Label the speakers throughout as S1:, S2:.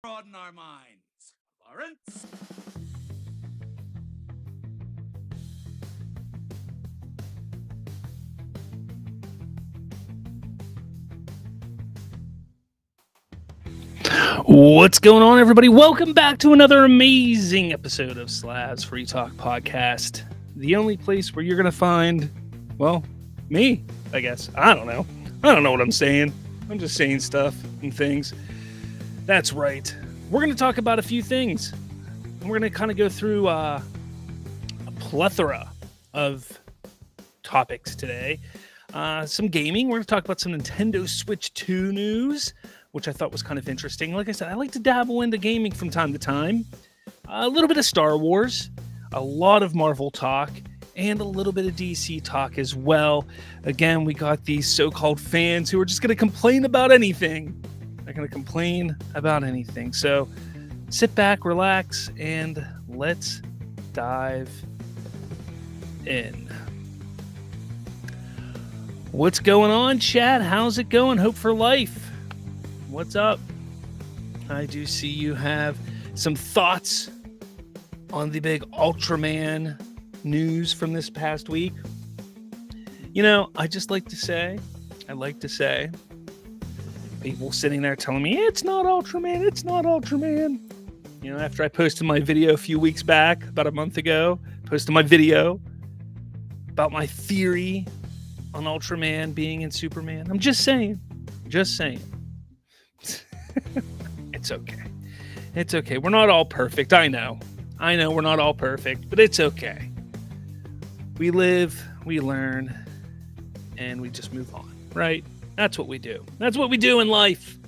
S1: Broaden our minds. Lawrence?
S2: What's going on, everybody? Welcome back to another amazing episode of Slav's Free Talk Podcast. The only place where you're going to find, well, me, I guess. I don't know. I don't know what I'm saying. I'm just saying stuff and things. That's right. We're going to talk about a few things. We're going to kind of go through a plethora of topics today. Some gaming. We're going to talk about some Nintendo Switch 2 news, which I thought was kind of interesting. Like I said, I like to dabble into gaming from time to time. A little bit of Star Wars, a lot of Marvel talk, and a little bit of DC talk as well. Again, we got these so-called fans who are just going to complain about anything. They're going to complain about anything. So sit back, relax, and let's dive in. What's going on, chat? How's it going? Hope for life. What's up? I do see you have some thoughts on the big UltraMan news from this past week. You know, I like to say, people sitting there telling me, it's not UltraMan. You know, after I posted my video a few weeks back, about a month ago, posted my video about my theory on UltraMan being in Superman. I'm just saying. It's okay. We're not all perfect. I know we're not all perfect, but it's okay. We live, we learn, and we just move on, right? That's what we do. That's what we do in life.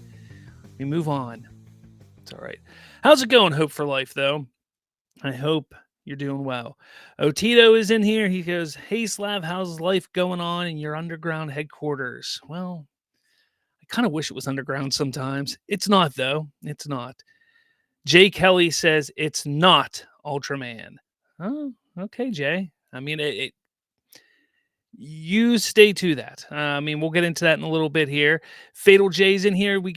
S2: We move on. It's all right. How's it going, Hope for Life, though? I hope you're doing well. Otito is in here. He goes, hey, Slav, how's life going on in your underground headquarters? Well, kind of wish it was underground sometimes. It's not, though. It's not. Jay Kelly says it's not Ultraman. Oh, okay, Jay. I mean, you stay to that. We'll get into that in a little bit here. Fatal J's in here. We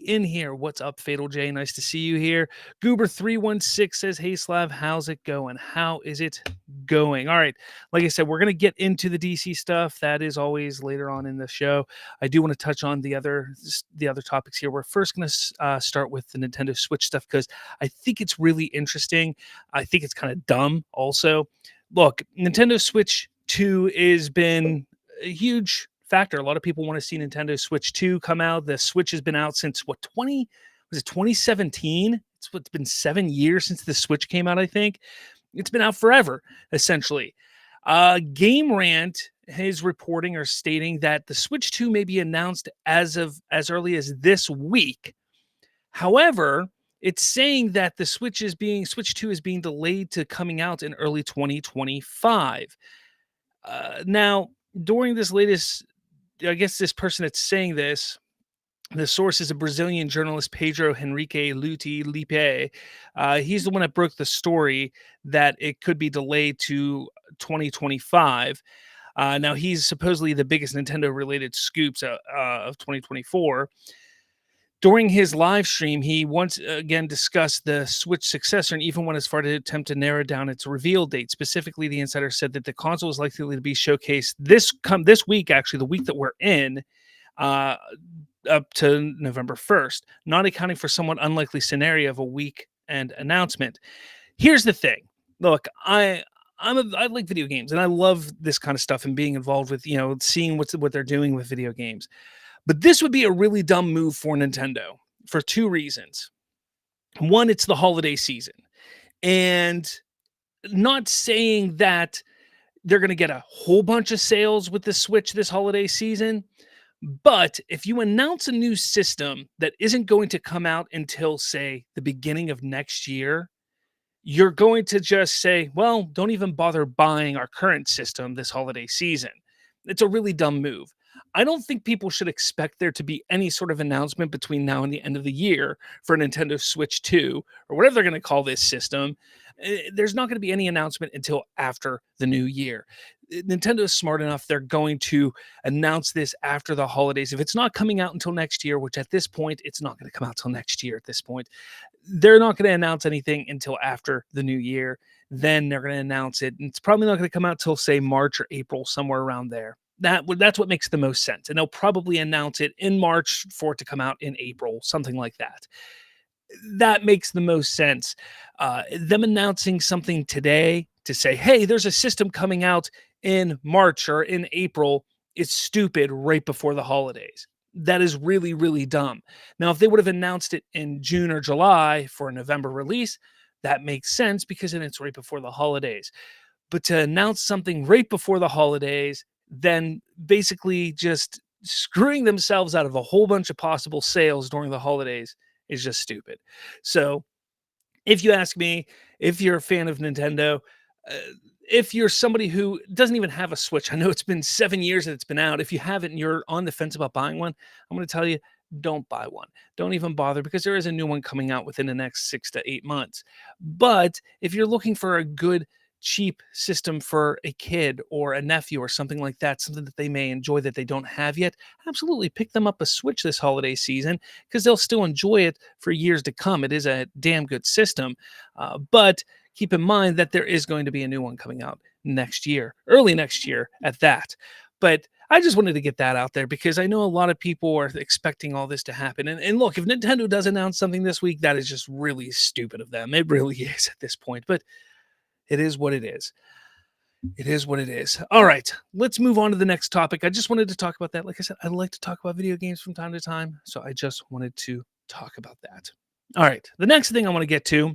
S2: in here. What's up, Fatal J? Nice to see you here. Goober316 says, hey, Slav, how's it going? How is it going? All right. Like I said, we're going to get into the DC stuff. That is always later on in the show. I do want to touch on the other topics here. We're first going to start with the Nintendo Switch stuff because I think it's really interesting. I think it's kind of dumb also. Look, Nintendo Switch 2 has been a huge factor. A lot of people want to see Nintendo Switch 2 come out. The Switch has been out since 2017? It's been 7 years since the Switch came out, I think. It's been out forever, essentially. Game Rant is reporting or stating that the Switch 2 may be announced as early as this week. However, it's saying that the Switch 2 is being delayed to coming out in early 2025. Now, during this latest, I guess this person that's saying this, the source is a Brazilian journalist, Pedro Henrique Lipe. He's the one that broke the story that it could be delayed to 2025. Now, he's supposedly the biggest Nintendo-related scoops of 2024. During his live stream, he once again discussed the Switch successor and even went as far to attempt to narrow down its reveal date. Specifically, the insider said that the console is likely to be showcased this week, actually, the week that we're in, up to November 1st, not accounting for somewhat unlikely scenario of a weekend announcement. Here's the thing. Look, I like video games, and I love this kind of stuff and being involved with, seeing what they're doing with video games. But this would be a really dumb move for Nintendo for two reasons. One, it's the holiday season. And not saying that they're going to get a whole bunch of sales with the Switch this holiday season. But if you announce a new system that isn't going to come out until, say, the beginning of next year, you're going to just say, well, don't even bother buying our current system this holiday season. It's a really dumb move. I don't think people should expect there to be any sort of announcement between now and the end of the year for Nintendo Switch 2 or whatever they're going to call this system. There's not going to be any announcement until after the new year. Nintendo is smart enough. They're going to announce this after the holidays. If it's not coming out until next year, which at this point, it's not going to come out till next year at this point, they're not going to announce anything until after the new year. Then they're going to announce it. And it's probably not going to come out till, say, March or April, somewhere around there. That's what makes the most sense. And they'll probably announce it in March for it to come out in April, something like that. That makes the most sense. Them announcing something today to say, hey, there's a system coming out in March or in April is stupid right before the holidays. That is really, really dumb. Now, if they would have announced it in June or July for a November release, that makes sense because then it's right before the holidays. But to announce something right before the holidays, then basically just screwing themselves out of a whole bunch of possible sales during the holidays is just stupid. So if you ask me, if you're a fan of Nintendo, if you're somebody who doesn't even have a Switch, I know it's been 7 years that it's been out. If you haven't and you're on the fence about buying one, I'm going to tell you, don't buy one. Don't even bother because there is a new one coming out within the next 6 to 8 months. But if you're looking for a good, cheap system for a kid or a nephew or something like that, something that they may enjoy that they don't have yet, absolutely pick them up a Switch this holiday season because they'll still enjoy it for years to come. It is a damn good system. But keep in mind that there is going to be a new one coming out next year, early next year at that. But I just wanted to get that out there because I know a lot of people are expecting all this to happen. And look, if Nintendo does announce something this week, that is just really stupid of them. It really is at this point. But it is what it is. It is what it is. All right, let's move on to the next topic. I just wanted to talk about that. Like I said, I like to talk about video games from time to time. So I just wanted to talk about that. All right, the next thing I want to get to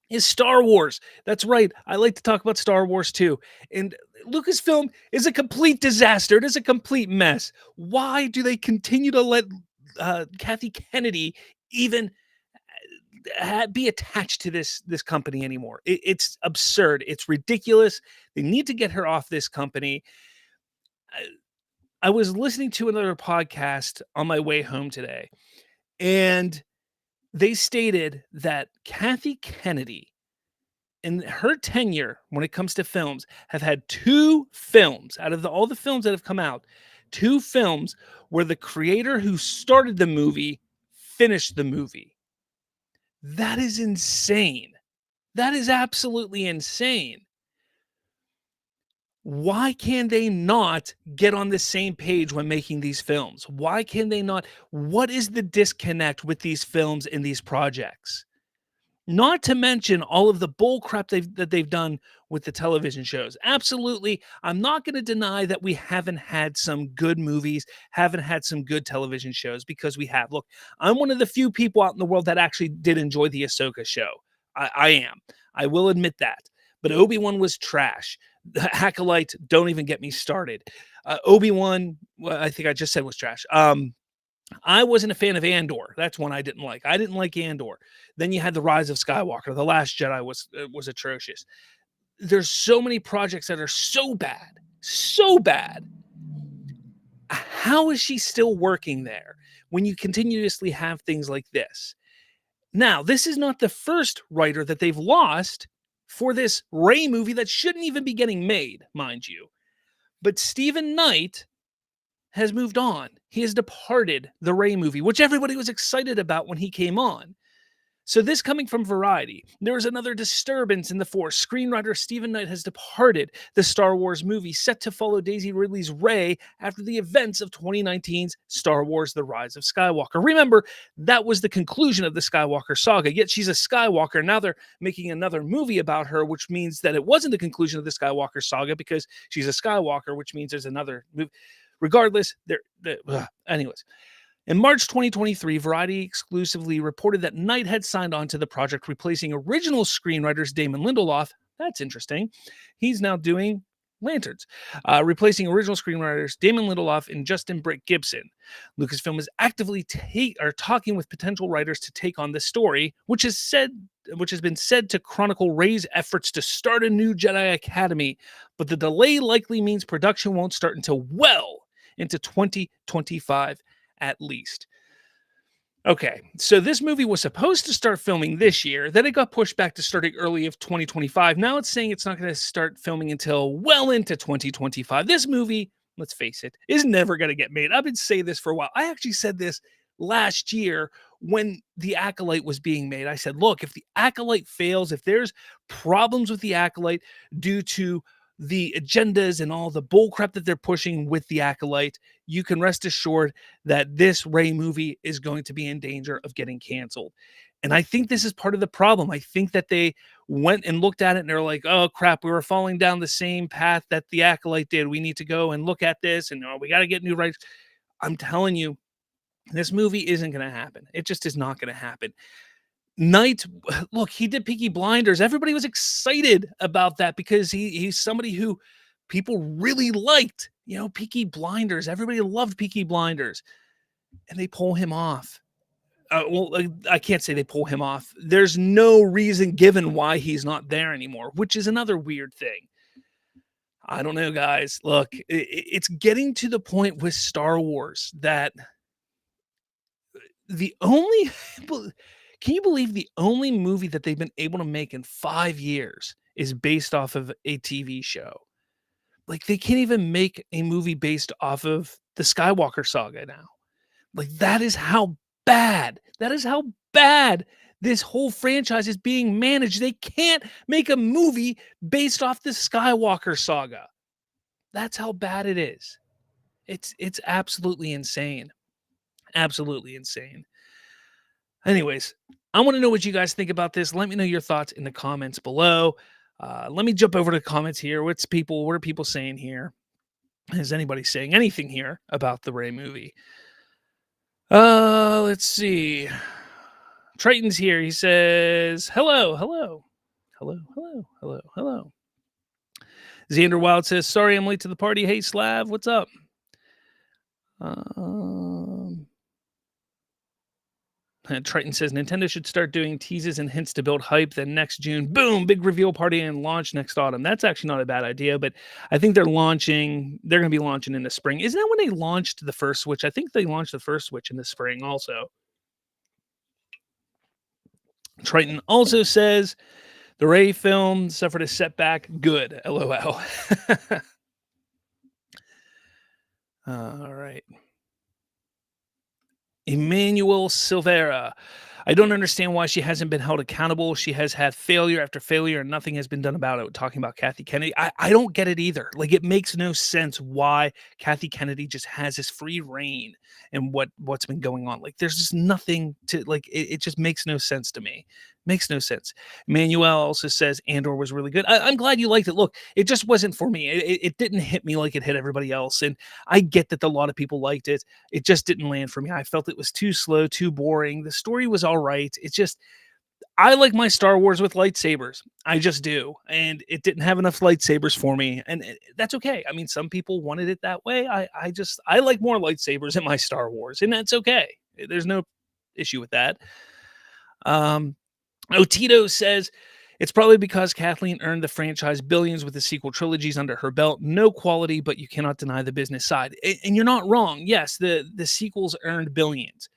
S2: is Star Wars. That's right. I like to talk about Star Wars too. And Lucasfilm is a complete disaster. It is a complete mess. Why do they continue to let Kathy Kennedy even be attached to this company anymore? It's absurd. It's ridiculous. They need to get her off this company. I was listening to another podcast on my way home today, and they stated that Kathy Kennedy, in her tenure when it comes to films, have had 2 films out of all the films that have come out, 2 films where the creator who started the movie finished the movie. That is insane. That is absolutely insane. Why can they not get on the same page when making these films? Why can they not? What is the disconnect with these films and these projects? Not to mention all of the bull crap that they've done with the television shows. Absolutely, I'm not going to deny that we haven't had some good movies, haven't had some good television shows, because we have. Look, I'm one of the few people out in the world that actually did enjoy the Ahsoka show. I am. I will admit that. But Obi-Wan was trash. The Acolyte, don't even get me started. Obi-Wan, well, I think I just said was trash. I wasn't a fan of Andor. That's one I didn't like. I didn't like Andor. Then you had The Rise of Skywalker. The Last Jedi was atrocious. There's so many projects that are so bad. So bad. How is she still working there when you continuously have things like this? Now, this is not the first writer that they've lost for this Rey movie that shouldn't even be getting made, mind you. But Stephen Knight has moved on. He has departed the Rey movie, which everybody was excited about when he came on. So this coming from Variety, there was another disturbance in the Force. Screenwriter Stephen Knight has departed the Star Wars movie set to follow Daisy Ridley's Rey after the events of 2019's Star Wars: The Rise of Skywalker. Remember, that was the conclusion of the Skywalker saga, yet she's a Skywalker. Now they're making another movie about her, which means that it wasn't the conclusion of the Skywalker saga because she's a Skywalker, which means there's another movie. Regardless, anyways. In March 2023, Variety exclusively reported that Knight had signed on to the project, replacing original screenwriters Damon Lindelof. That's interesting. He's now doing Lanterns, replacing original screenwriters Damon Lindelof and Justin Britt Gibson. Lucasfilm is actively talking with potential writers to take on the story, which has been said to chronicle Rey's efforts to start a new Jedi Academy, but the delay likely means production won't start until well into 2025 at least. Okay, so this movie was supposed to start filming this year, then it got pushed back to starting early of 2025. Now it's saying it's not going to start filming until well into 2025. This movie, let's face it, is never going to get made. I've been saying this for a while. I actually said this last year when The Acolyte was being made. I said, look, if The Acolyte fails, if there's problems with The Acolyte due to the agendas and all the bullcrap that they're pushing with The Acolyte, you can rest assured that this Ray movie is going to be in danger of getting canceled. And I think this is part of the problem. I think that they went and looked at it and they're like, oh crap, we were falling down the same path that The Acolyte did. We need to go and look at this and we got to get new rights. I'm telling you, this movie isn't going to happen. It just is not going to happen. Knight, look, he did Peaky Blinders. Everybody was excited about that because he's somebody who people really liked. Peaky Blinders. Everybody loved Peaky Blinders. And they pull him off. I can't say they pull him off. There's no reason given why he's not there anymore, which is another weird thing. I don't know, guys. Look, it's getting to the point with Star Wars that can you believe the only movie that they've been able to make in 5 years is based off of a TV show? Like, they can't even make a movie based off of the Skywalker saga now. Like, that is how bad this whole franchise is being managed. They can't make a movie based off the Skywalker saga. That's how bad it is. It's absolutely insane. Absolutely insane. Anyways, I want to know what you guys think about this. Let me know your thoughts in the comments below. Let me jump over to the comments here. What are people saying here? Is anybody saying anything here about the Ray movie? Let's see. Triton's here. He says, hello. Xander Wild says, sorry, I'm late to the party. Hey, Slav, what's up? Triton says Nintendo should start doing teases and hints to build hype. Then next June, boom, big reveal party and launch next autumn. That's actually not a bad idea, but I think they're going to be launching in the spring. Isn't that when they launched the first Switch? I think they launched the first Switch in the spring also. Triton also says the Ray film suffered a setback. Good. LOL. All right. Emmanuel Silvera. I don't understand why she hasn't been held accountable. She has had failure after failure and nothing has been done about it. Talking about Kathy Kennedy. I don't get it either. Like, it makes no sense why Kathy Kennedy just has this free reign and what's been going on. Like, there's just nothing to, like, it just makes no sense to me. Makes no sense. Manuel also says Andor was really good. I'm glad you liked it. Look, it just wasn't for me. It didn't hit me like it hit everybody else. And I get that a lot of people liked it. It just didn't land for me. I felt it was too slow, too boring. The story was all right. It's just, I like my Star Wars with lightsabers. I just do. And it didn't have enough lightsabers for me. And that's okay. I mean, some people wanted it that way. I like more lightsabers in my Star Wars, and that's okay. There's no issue with that. Otito says, it's probably because Kathleen earned the franchise billions with the sequel trilogies under her belt. No quality, but you cannot deny the business side. And you're not wrong. Yes, the sequels earned billions,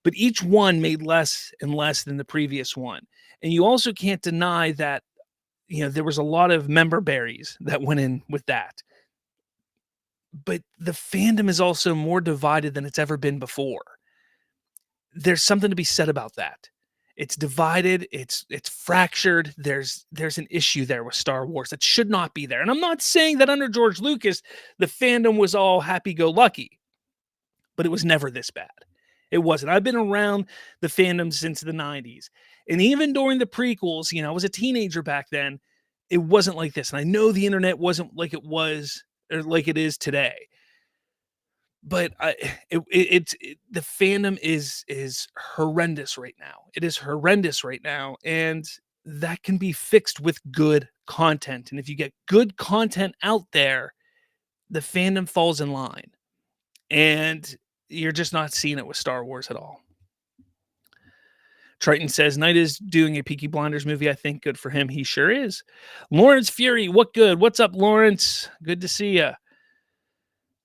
S2: but each one made less and less than the previous one. And you also can't deny that, there was a lot of member berries that went in with that. But the fandom is also more divided than it's ever been before. There's something to be said about that. It's divided. It's fractured. There's an issue there with Star Wars that should not be there. And I'm not saying that under George Lucas, the fandom was all happy-go-lucky, but it was never this bad. It wasn't. I've been around the fandom since the 90s. And even during the prequels, I was a teenager back then. It wasn't like this. And I know the internet wasn't like it was or like it is today. But the fandom is horrendous right now. It is horrendous right now, and that can be fixed with good content. And if you get good content out there, the fandom falls in line. And you're just not seeing it with Star Wars at all. Triton says, Knight is doing a Peaky Blinders movie. I think good for him. He sure is. Lawrence Fury, what good? What's up, Lawrence? Good to see you.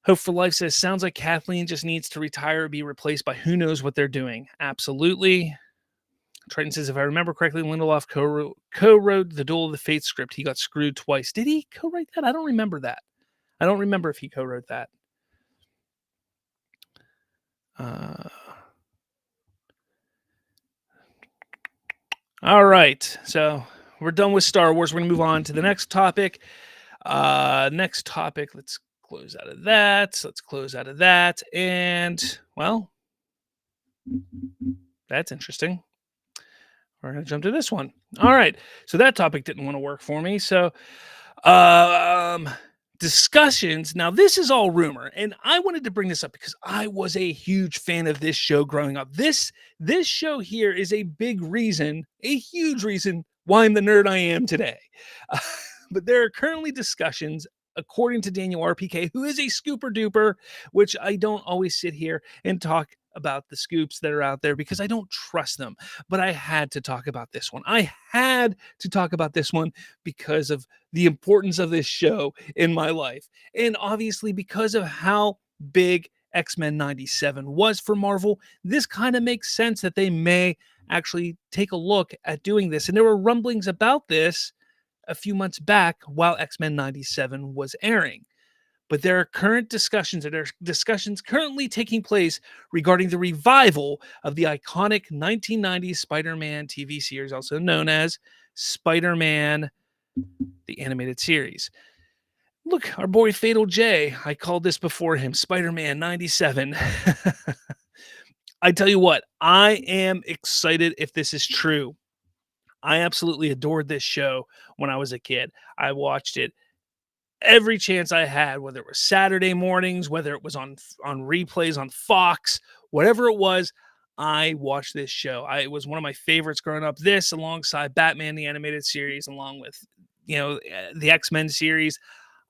S2: Hope for Life says, sounds like Kathleen just needs to retire or be replaced by who knows what they're doing. Absolutely. Triton says, if I remember correctly, Lindelof co-wrote the Duel of the Fates script. He got screwed twice. Did he co-write that? I don't remember that. I don't remember if he co-wrote that. All right. So we're done with Star Wars. We're going to move on to the next topic. Let's close out of that. Let's close out of that. And, well, that's interesting. We're going to jump to this one. All right. So that topic didn't want to work for me. So, discussions. Now, this is all rumor, and I wanted to bring this up because I was a huge fan of this show growing up. This show here is a big reason, a huge reason why I'm the nerd I am today. But there are currently discussions, according to Daniel RPK, who is a scooper duper, which I don't always sit here and talk about the scoops that are out there because I don't trust them. But I had to talk about this one. I had to talk about this one because of the importance of this show in my life. And obviously because of how big X-Men 97 was for Marvel, this kind of makes sense that they may actually take a look at doing this. And there were rumblings about this a few months back while X-Men 97 was airing. But there are current discussions, and there are discussions currently taking place regarding the revival of the iconic 1990s Spider-Man TV series, also known as Spider-Man, the animated series. Look, our boy Fatal J, I called this before him, Spider-Man 97. I tell you what, I am excited if this is true. I absolutely adored this show when I was a kid. I watched it every chance I had, whether it was Saturday mornings, whether it was on replays on Fox, whatever it was, I watched this show. It was one of my favorites growing up. This, alongside Batman the Animated Series, along with the X-Men series.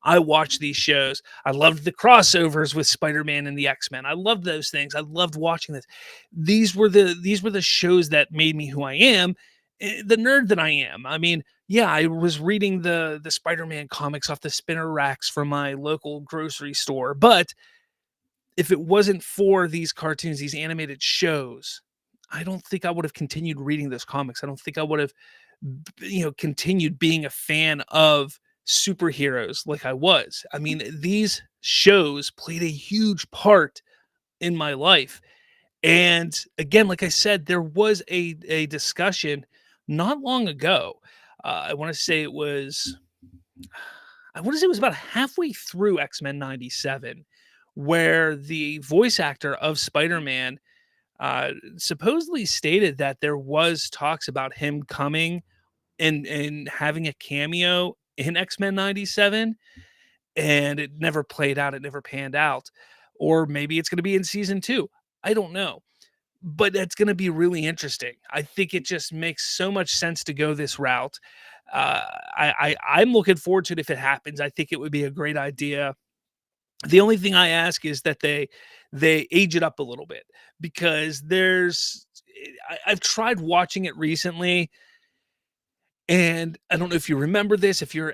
S2: I watched these shows. I loved the crossovers with Spider-Man and the X-Men. I loved those things. I loved watching this. These were the shows that made me who I am, the nerd that I am. I mean, yeah, I was reading the Spider-Man comics off the spinner racks from my local grocery store. But if it wasn't for these cartoons, these animated shows, I don't think I would have continued reading those comics. I don't think I would have, continued being a fan of superheroes like I was. I mean, these shows played a huge part in my life. And again, like I said, there was a discussion not long ago. I want to say it was about halfway through X-Men 97, where the voice actor of Spider-Man supposedly stated that there was talks about him coming and having a cameo in X-Men 97, and it never played out. It never panned out. Or maybe it's going to be in season 2. I don't know. But that's going to be really interesting. I think it just makes so much sense to go this route. I'm looking forward to it if it happens. I think it would be a great idea. The only thing I ask is that they age it up a little bit, because I've tried watching it recently, and I don't know if you remember this, if you're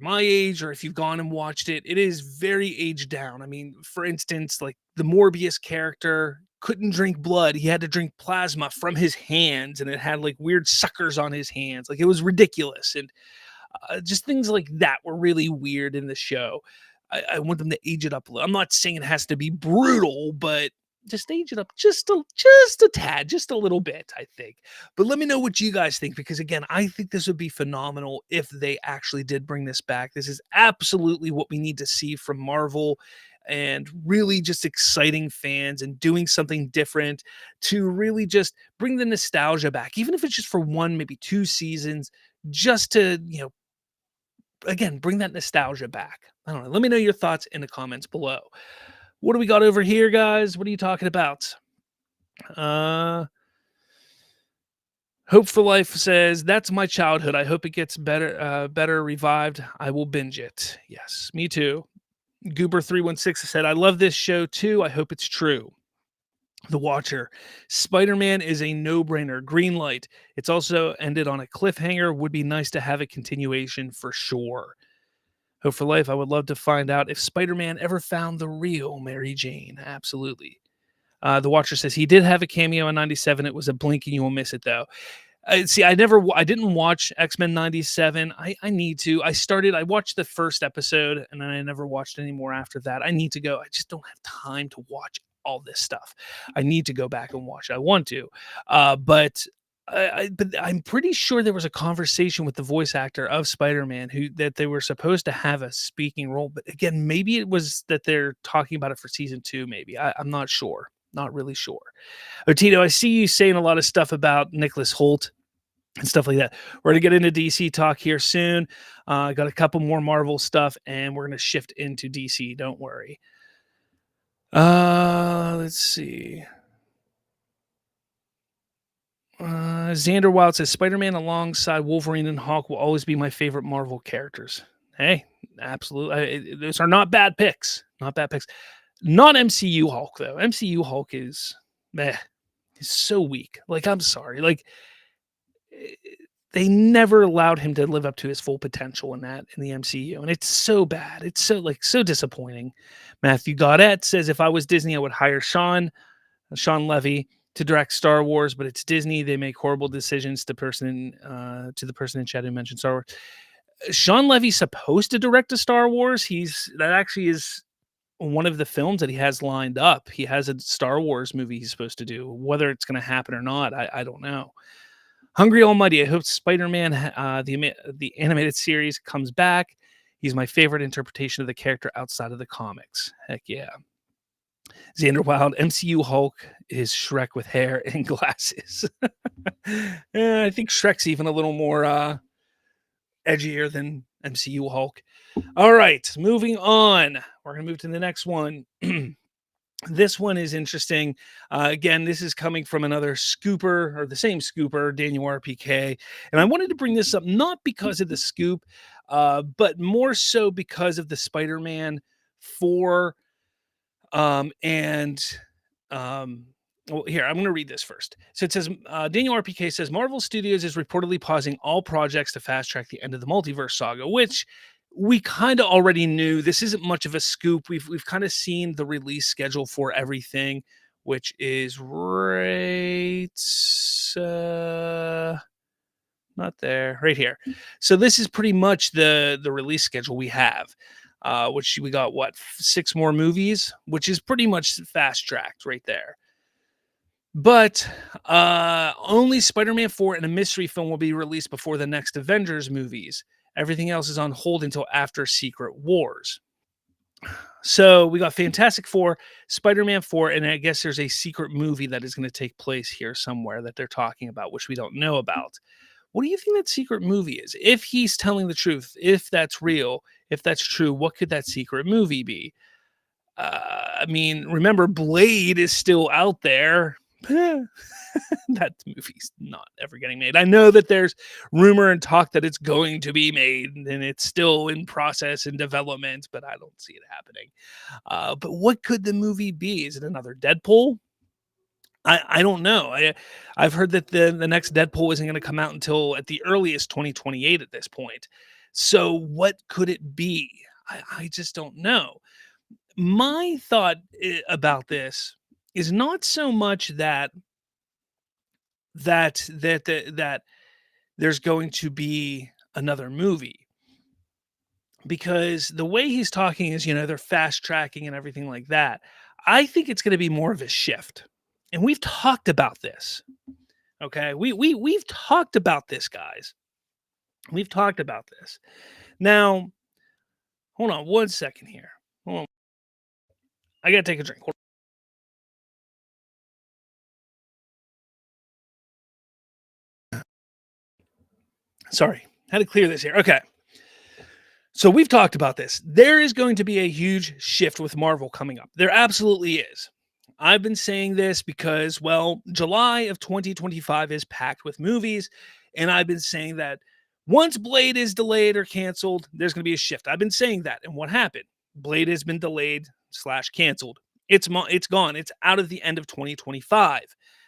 S2: my age, or if you've gone and watched it, it is very aged down. I mean, for instance, like the Morbius character couldn't drink blood. He had to drink plasma from his hands, and it had like weird suckers on his hands. Like, it was ridiculous. And just things like that were really weird in the show. I want them to age it up a little. I'm not saying it has to be brutal, but just age it up just a tad, just a little bit, I think. But let me know what you guys think, because again, I think this would be phenomenal if they actually did bring this back. This is absolutely what we need to see from Marvel, and really just exciting fans and doing something different to really just bring the nostalgia back, even if it's just for 1, maybe 2 seasons, just to, again, bring that nostalgia back. I don't know. Let me know your thoughts in the comments below. What do we got over here, guys? What are you talking about? Hope for Life says, that's my childhood. I hope it gets better revived. I will binge it. Yes, me too. Goober316 said, I love this show too. I hope it's true. The Watcher, Spider-Man is a no-brainer. Green light. It's also ended on a cliffhanger. Would be nice to have a continuation for sure. Hope for Life. I would love to find out if Spider-Man ever found the real Mary Jane. Absolutely. The Watcher says he did have a cameo in '97. It was a blink and you will miss it though. See, I didn't watch X-Men '97. I need to. I watched the first episode and then I never watched any more after that. I need to go. I just don't have time to watch all this stuff. I need to go back and watch. I want to, but I'm pretty sure there was a conversation with the voice actor of Spider-Man who that they were supposed to have a speaking role. But again, maybe it was that they're talking about it for season 2. Maybe I'm not sure. Not really sure. Tito, I see you saying a lot of stuff about Nicholas Holt and stuff like that. We're going to get into DC talk here soon. Got a couple more Marvel stuff, and we're going to shift into DC. Don't worry. Let's see. Xander Wild says Spider-Man alongside Wolverine and Hulk will always be my favorite Marvel characters. Hey, absolutely. Those are not bad picks. Not bad picks. Not MCU Hulk, though. MCU Hulk is so weak. Like, I'm sorry. Like, they never allowed him to live up to his full potential in the MCU. And it's so bad. It's so disappointing. Matthew Gaudette says, if I was Disney, I would hire Sean Levy to direct Star Wars, but it's Disney. They make horrible decisions to the person in chat who mentioned Star Wars. Sean Levy's supposed to direct a Star Wars. That actually is one of the films that he has lined up. He has a Star Wars movie he's supposed to do. Whether it's going to happen or not, I don't know. Hungry Almighty, I hope Spider-Man, the animated series, comes back. He's my favorite interpretation of the character outside of the comics. Heck yeah. Xander Wild, MCU Hulk is Shrek with hair and glasses. I think Shrek's even a little more edgier than MCU Hulk. All right, moving on. We're going to move to the next one. This one is interesting. Again, this is coming from another scooper, or the same scooper, Daniel RPK. And I wanted to bring this up not because of the scoop, but more so because of the Spider-Man 4. Well, here, I'm going to read this first. So it says, Daniel RPK says, Marvel Studios is reportedly pausing all projects to fast track the end of the MultiVerse saga, which we kind of already knew. This isn't much of a scoop. We've kind of seen the release schedule for everything, which is right, not there, right here. So this is pretty much the release schedule we have, which we got, 6 more movies, which is pretty much fast tracked right there. But only Spider-Man 4 and a mystery film will be released before the next Avengers movies. Everything else is on hold until after Secret Wars. So we got Fantastic Four, Spider-Man 4, and I guess there's a secret movie that is going to take place here somewhere that they're talking about, which we don't know about. What do you think that secret movie is? If he's telling the truth, if that's real, if that's true, what could that secret movie be? I mean, remember, Blade is still out there. That movie's not ever getting made. I know that there's rumor and talk that it's going to be made and it's still in process and development, but I don't see it happening. But what could the movie be? Is it another Deadpool? I don't know. I've heard that the next Deadpool isn't going to come out until at the earliest 2028 at this point. So what could it be? I just don't know. My thought about this is not so much that there's going to be another movie, because the way he's talking is, they're fast tracking and everything like that. I think it's going to be more of a shift, and we've talked about this. Okay, we've talked about this, guys. We've talked about this. Now, hold on one second here. Hold on. I gotta take a drink. Sorry, had to clear this here. Okay. So we've talked about this. There is going to be a huge shift with Marvel coming up. There absolutely is. I've been saying this because, well, July of 2025 is packed with movies. And I've been saying that once Blade is delayed or canceled, there's going to be a shift. I've been saying that. And what happened? Blade has been delayed / canceled. It's gone. It's out of the end of 2025.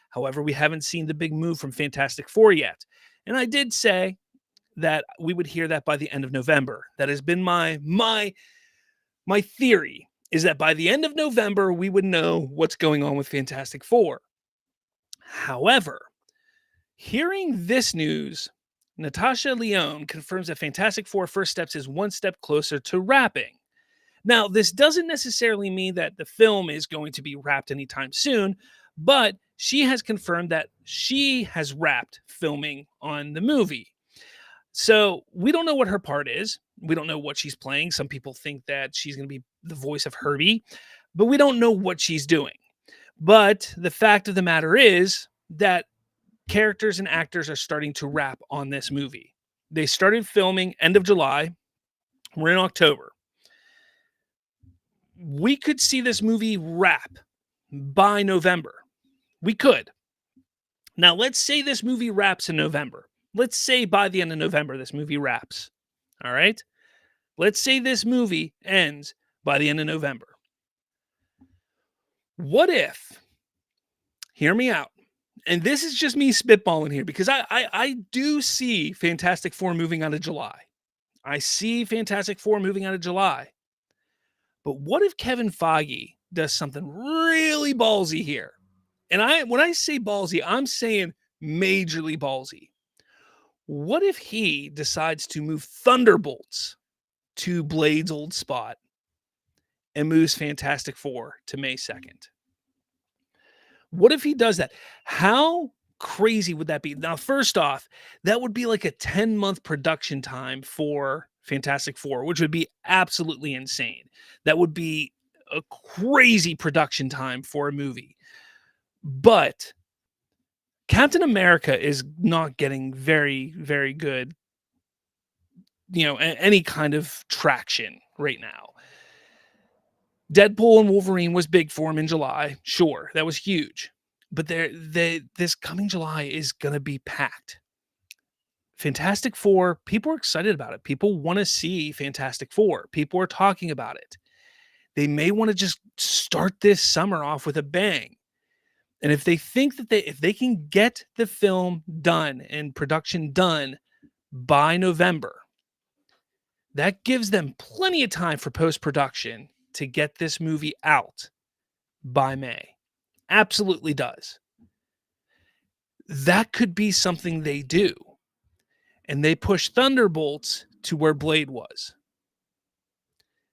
S2: However, we haven't seen the big move from Fantastic Four yet. And I did say, that we would hear that by the end of November. That has been my theory, is that by the end of November we would know what's going on with Fantastic Four. However, hearing this news, Natasha Lyonne confirms that Fantastic Four First Steps is one step closer to wrapping. Now, this doesn't necessarily mean that the film is going to be wrapped anytime soon, but she has confirmed that she has wrapped filming on the movie. So we don't know what her part is. We don't know what she's playing. Some people think that she's going to be the voice of Herbie, but we don't know what she's doing. But the fact of the matter is that characters and actors are starting to wrap on this movie. They started filming end of July. We're in October. We could see this movie wrap by November. We could. Now, let's say this movie wraps in November. Let's say by the end of November, this movie wraps. All right? Let's say this movie ends by the end of November. What if, hear me out, and this is just me spitballing here, because I do see Fantastic Four moving out of July. I see Fantastic Four moving out of July. But what if Kevin Feige does something really ballsy here? And when I say ballsy, I'm saying majorly ballsy. What if he decides to move Thunderbolts to Blade's old spot and moves Fantastic Four to May 2nd? What if he does that? How crazy would that be? Now, first off, that would be like a 10-month production time for Fantastic Four, which would be absolutely insane. That would be a crazy production time for a movie. But Captain America is not getting very, very good, any kind of traction right now. Deadpool and Wolverine was big for him in July. Sure, that was huge. But this coming July is going to be packed. Fantastic Four, people are excited about it. People want to see Fantastic Four. People are talking about it. They may want to just start this summer off with a bang. And if they think that if they can get the film done and production done by November, that gives them plenty of time for post-production to get this movie out by May. Absolutely does. That could be something they do. And they push Thunderbolts to where Blade was.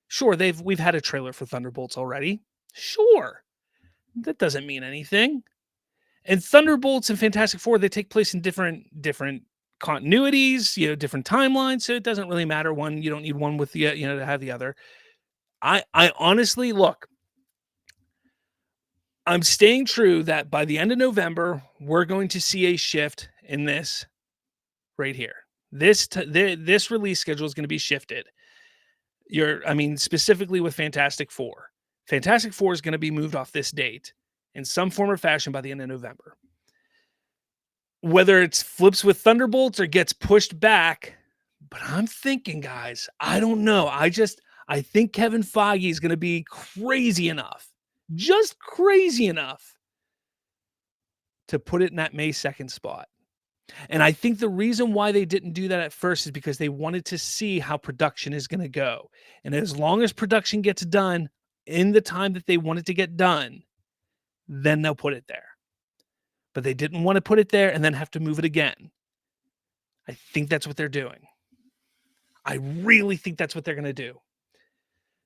S2: Sure, we've had a trailer for Thunderbolts already. Sure. That doesn't mean anything. And Thunderbolts and Fantastic Four, they take place in different continuities, different timelines. So it doesn't really matter. One, you don't need one with the, to have the other. I honestly, look, I'm staying true that by the end of November, we're going to see a shift in this right here. This release schedule is going to be shifted. Specifically with Fantastic Four. Fantastic Four is going to be moved off this date in some form or fashion by the end of November. Whether it's flips with Thunderbolts or gets pushed back, but I'm thinking, guys, I don't know. I think Kevin Feige is going to be crazy enough, just crazy enough to put it in that May 2nd spot. And I think the reason why they didn't do that at first is because they wanted to see how production is going to go. And as long as production gets done in the time that they want it to get done, then they'll put it there. But they didn't want to put it there and then have to move it again. I think that's what they're doing. I really think that's what they're going to do.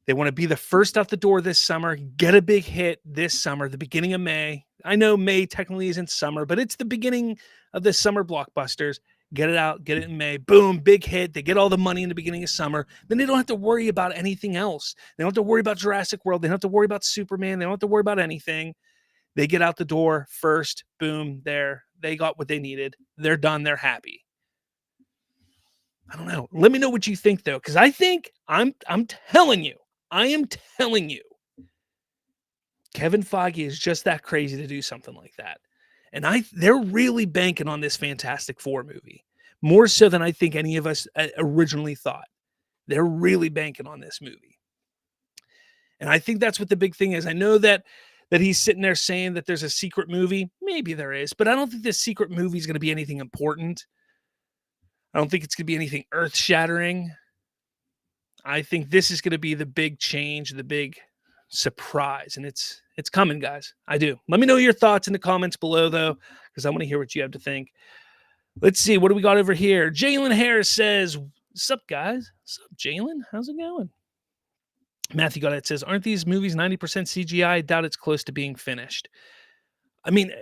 S2: They want to be the first out the door this summer, get a big hit this summer, the beginning of May. I know May technically isn't summer, but it's the beginning of the summer blockbusters. Get it out, get it in May. Boom, big hit. They get all the money in the beginning of summer. Then they don't have to worry about anything else. They don't have to worry about Jurassic World. They don't have to worry about Superman. They don't have to worry about anything. They get out the door first. Boom, there. They got what they needed. They're done. They're happy. I don't know. Let me know what you think, though, because I think I'm telling you, I am telling you, Kevin Feige is just that crazy to do something like that. And they're really banking on this Fantastic Four movie, more so than I think any of us originally thought. They're really banking on this movie. And I think that's what the big thing is. I know that he's sitting there saying that there's a secret movie. Maybe there is, but I don't think this secret movie is going to be anything important. I don't think it's going to be anything earth-shattering. I think this is going to be the big change, the big surprise, and it's coming, guys. I do. Let me know your thoughts in the comments below, though, because I want to hear what you have to think. Let's see. What do we got over here? Jalen Harris says, "What's up, guys? What's up, Jalen? How's it going?" Matthew Goddard says, "Aren't these movies 90% CGI? I doubt it's close to being finished." I mean,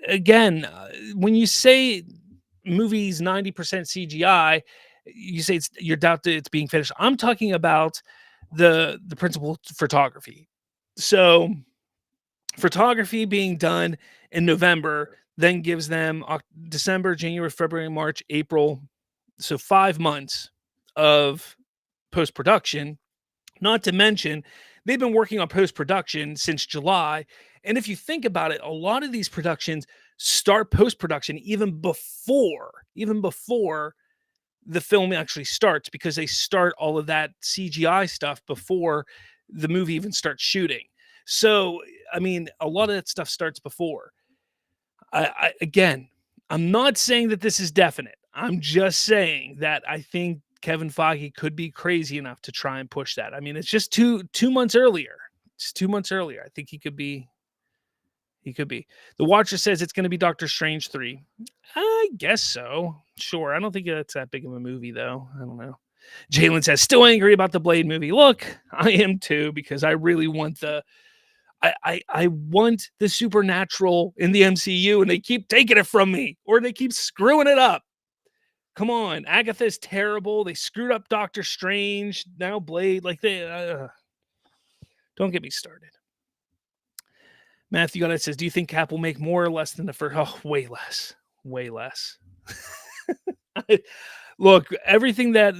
S2: again, when you say movies 90% CGI, you say you doubt that it's being finished. I'm talking about the principal photography. So photography being done in November then gives them December, January, February, March, April. So 5 months of post-production. Not to mention, they've been working on post-production since July. And if you think about it, a lot of these productions start post-production even before the film actually starts, because they start all of that CGI stuff before the movie even starts shooting. So, I mean, a lot of that stuff starts before. Again, I'm not saying that this is definite. I'm just saying that I think Kevin Feige could be crazy enough to try and push that. I mean, it's just two months earlier. It's 2 months earlier. I think he could be. The Watcher says it's going to be Doctor Strange 3. I guess so. Sure. I don't think that's that big of a movie, though. I don't know. Jalen says, still angry about the Blade movie. Look, I am too, because I really want I want the supernatural in the MCU, and they keep taking it from me, or they keep screwing it up. Come on. Agatha's terrible. They screwed up Doctor Strange. Now Blade. Like, don't get me started. Matthew Goddard says, do you think Cap will make more or less than the first? Oh, way less. Way less. Look, everything that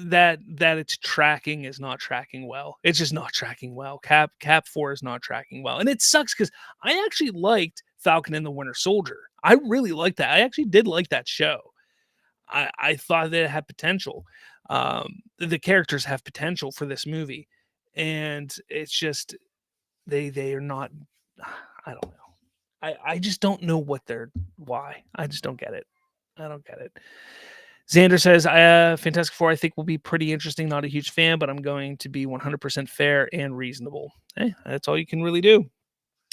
S2: it's tracking is not tracking well. It's just not tracking well. Cap 4 is not tracking well. And it sucks because I actually liked Falcon and the Winter Soldier. I really liked that. I actually did like that show. I thought that it had potential. The characters have potential for this movie. And it's just, they are not... I don't know. I just don't know why. I just don't get it. I don't get it. Xander says, Fantastic Four, I think, will be pretty interesting. Not a huge fan, but I'm going to be 100% fair and reasonable. Hey, that's all you can really do.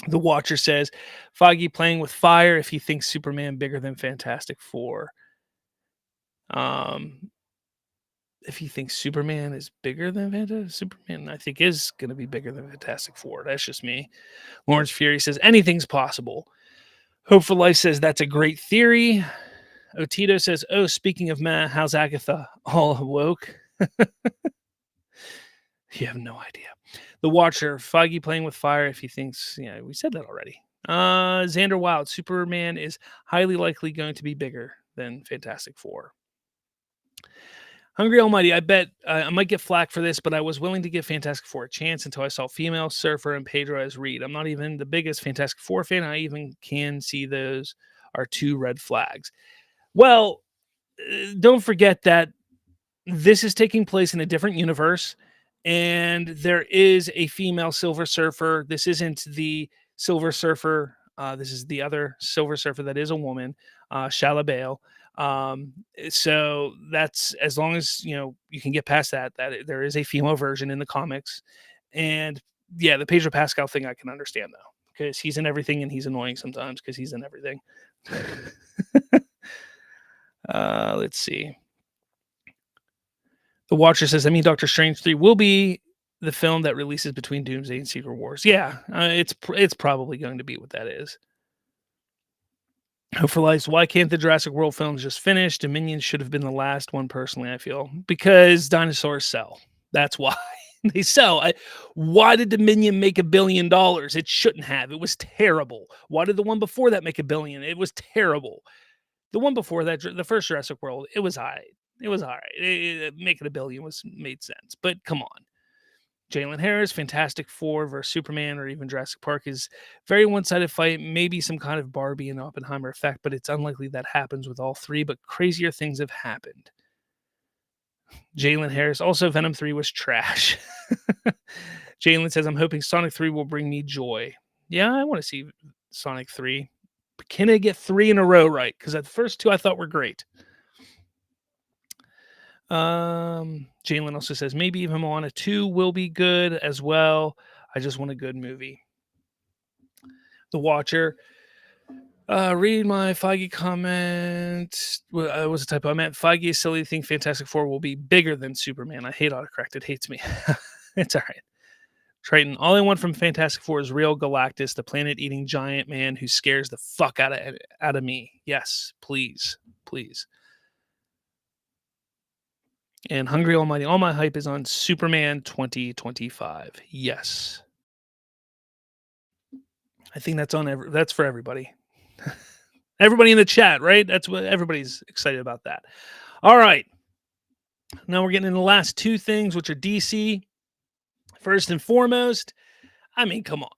S2: The Watcher says, Feige playing with fire if he thinks Superman bigger than Fantastic Four. If he thinks Superman is bigger than Fantastic, Superman, I think, is going to be bigger than Fantastic Four. That's just me. Lawrence Fury says, anything's possible. Hope for Life says, that's a great theory. Otito says, oh, speaking of Matt, how's Agatha? All awoke? You have no idea. The Watcher, Feige playing with fire if he thinks, we said that already. Xander Wild, Superman is highly likely going to be bigger than Fantastic Four. Hungry Almighty, I bet I might get flack for this, but I was willing to give Fantastic Four a chance until I saw Female, Surfer, and Pedro as Reed. I'm not even the biggest Fantastic Four fan. I even can see those are 2 red flags. Well, don't forget that this is taking place in a different universe, and there is a female Silver Surfer. This isn't the Silver Surfer. This is the other Silver Surfer that is a woman, Shala Bale. So that's, as long as you can get past that there is a female version in the comics. And yeah, the Pedro Pascal thing I can understand, though, because he's in everything and he's annoying sometimes because he's in everything. Let's see. The Watcher says, Doctor Strange 3 will be the film that releases between Doomsday and Secret Wars. Yeah, it's probably going to be what that is. Hope for Life, why can't the Jurassic World films just finish? Dominion should have been the last one, personally, I feel. Because dinosaurs sell. That's why. They sell. Why did Dominion make $1 billion? It shouldn't have. It was terrible. Why did the one before that make $1 billion? It was terrible. The one before that, the first Jurassic World, it was all right. It was all right. Making $1 billion made sense. But come on. Jalen Harris, Fantastic Four versus Superman, or even Jurassic Park is very one-sided fight. Maybe some kind of Barbie and Oppenheimer effect, but it's unlikely that happens with all 3. But crazier things have happened. Jalen Harris, also Venom 3 was trash. Jalen says, I'm hoping Sonic 3 will bring me joy. Yeah, I want to see Sonic 3. But can I get 3 in a row right? Because the first 2 I thought were great. Jalen also says maybe even Moana 2 will be good as well. I just want a good movie. The Watcher. Read my Feige comment. Well, was a typo. I meant Feige is silly to think Fantastic Four will be bigger than Superman. I hate autocorrect. It hates me. It's all right. Triton. All I want from Fantastic Four is real Galactus, the planet-eating giant man who scares the fuck out of me. Yes, please, please. And Hungry Almighty, all my hype is on Superman 2025. Yes. I think that's on that's for everybody. Everybody in the chat, right? That's what everybody's excited about that. All right. Now we're getting into the last two things, which are DC. First and foremost, I mean, come on.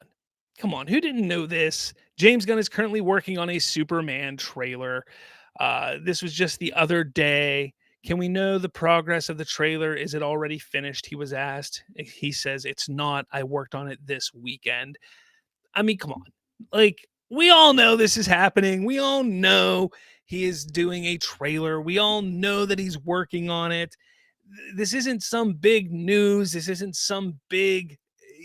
S2: Come on. Who didn't know this? James Gunn is currently working on a Superman trailer. This was just the other day. Can we know the progress of the trailer? Is it already finished? He was asked. He says, it's not. I worked on it this weekend. I mean, come on. Like, we all know this is happening. We all know he is doing a trailer. We all know that he's working on it. This isn't some big news. This isn't some big,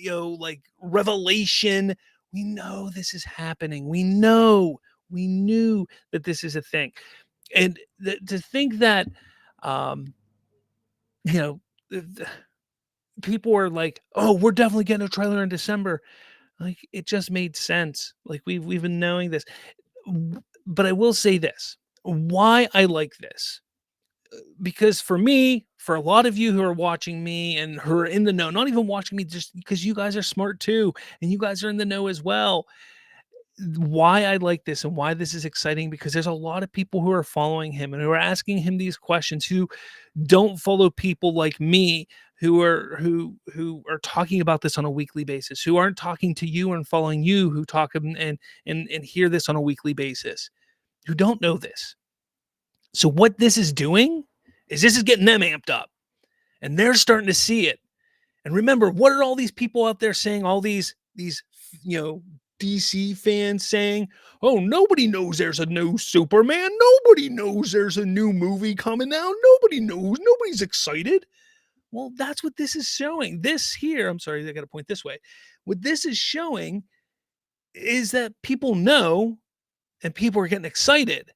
S2: like revelation. We know this is happening. We knew that this is a thing. And to think that, you know, people are like, oh, we're definitely getting a trailer in December. Like, it just made sense. Like, we've been knowing this. But I will say this, why I like this, because for me, for a lot of you who are watching me and who are in the know, not even watching me just because you guys are smart too, and you guys are in the know as well. Why I like this and why this is exciting, because there's a lot of people who are following him and who are asking him these questions, who don't follow people like me, who are talking about this on a weekly basis, who aren't talking to you and following you, who talk and hear this on a weekly basis, who don't know this. So what this is doing is this is getting them amped up, and they're starting to see it. And remember, what are all these people out there saying? All these DC fans saying, oh, nobody knows there's a new Superman. Nobody knows there's a new movie coming out. Nobody knows. Nobody's excited. Well, that's what this is showing. This here, I'm sorry, I got to point this way. What this is showing is that people know and people are getting excited.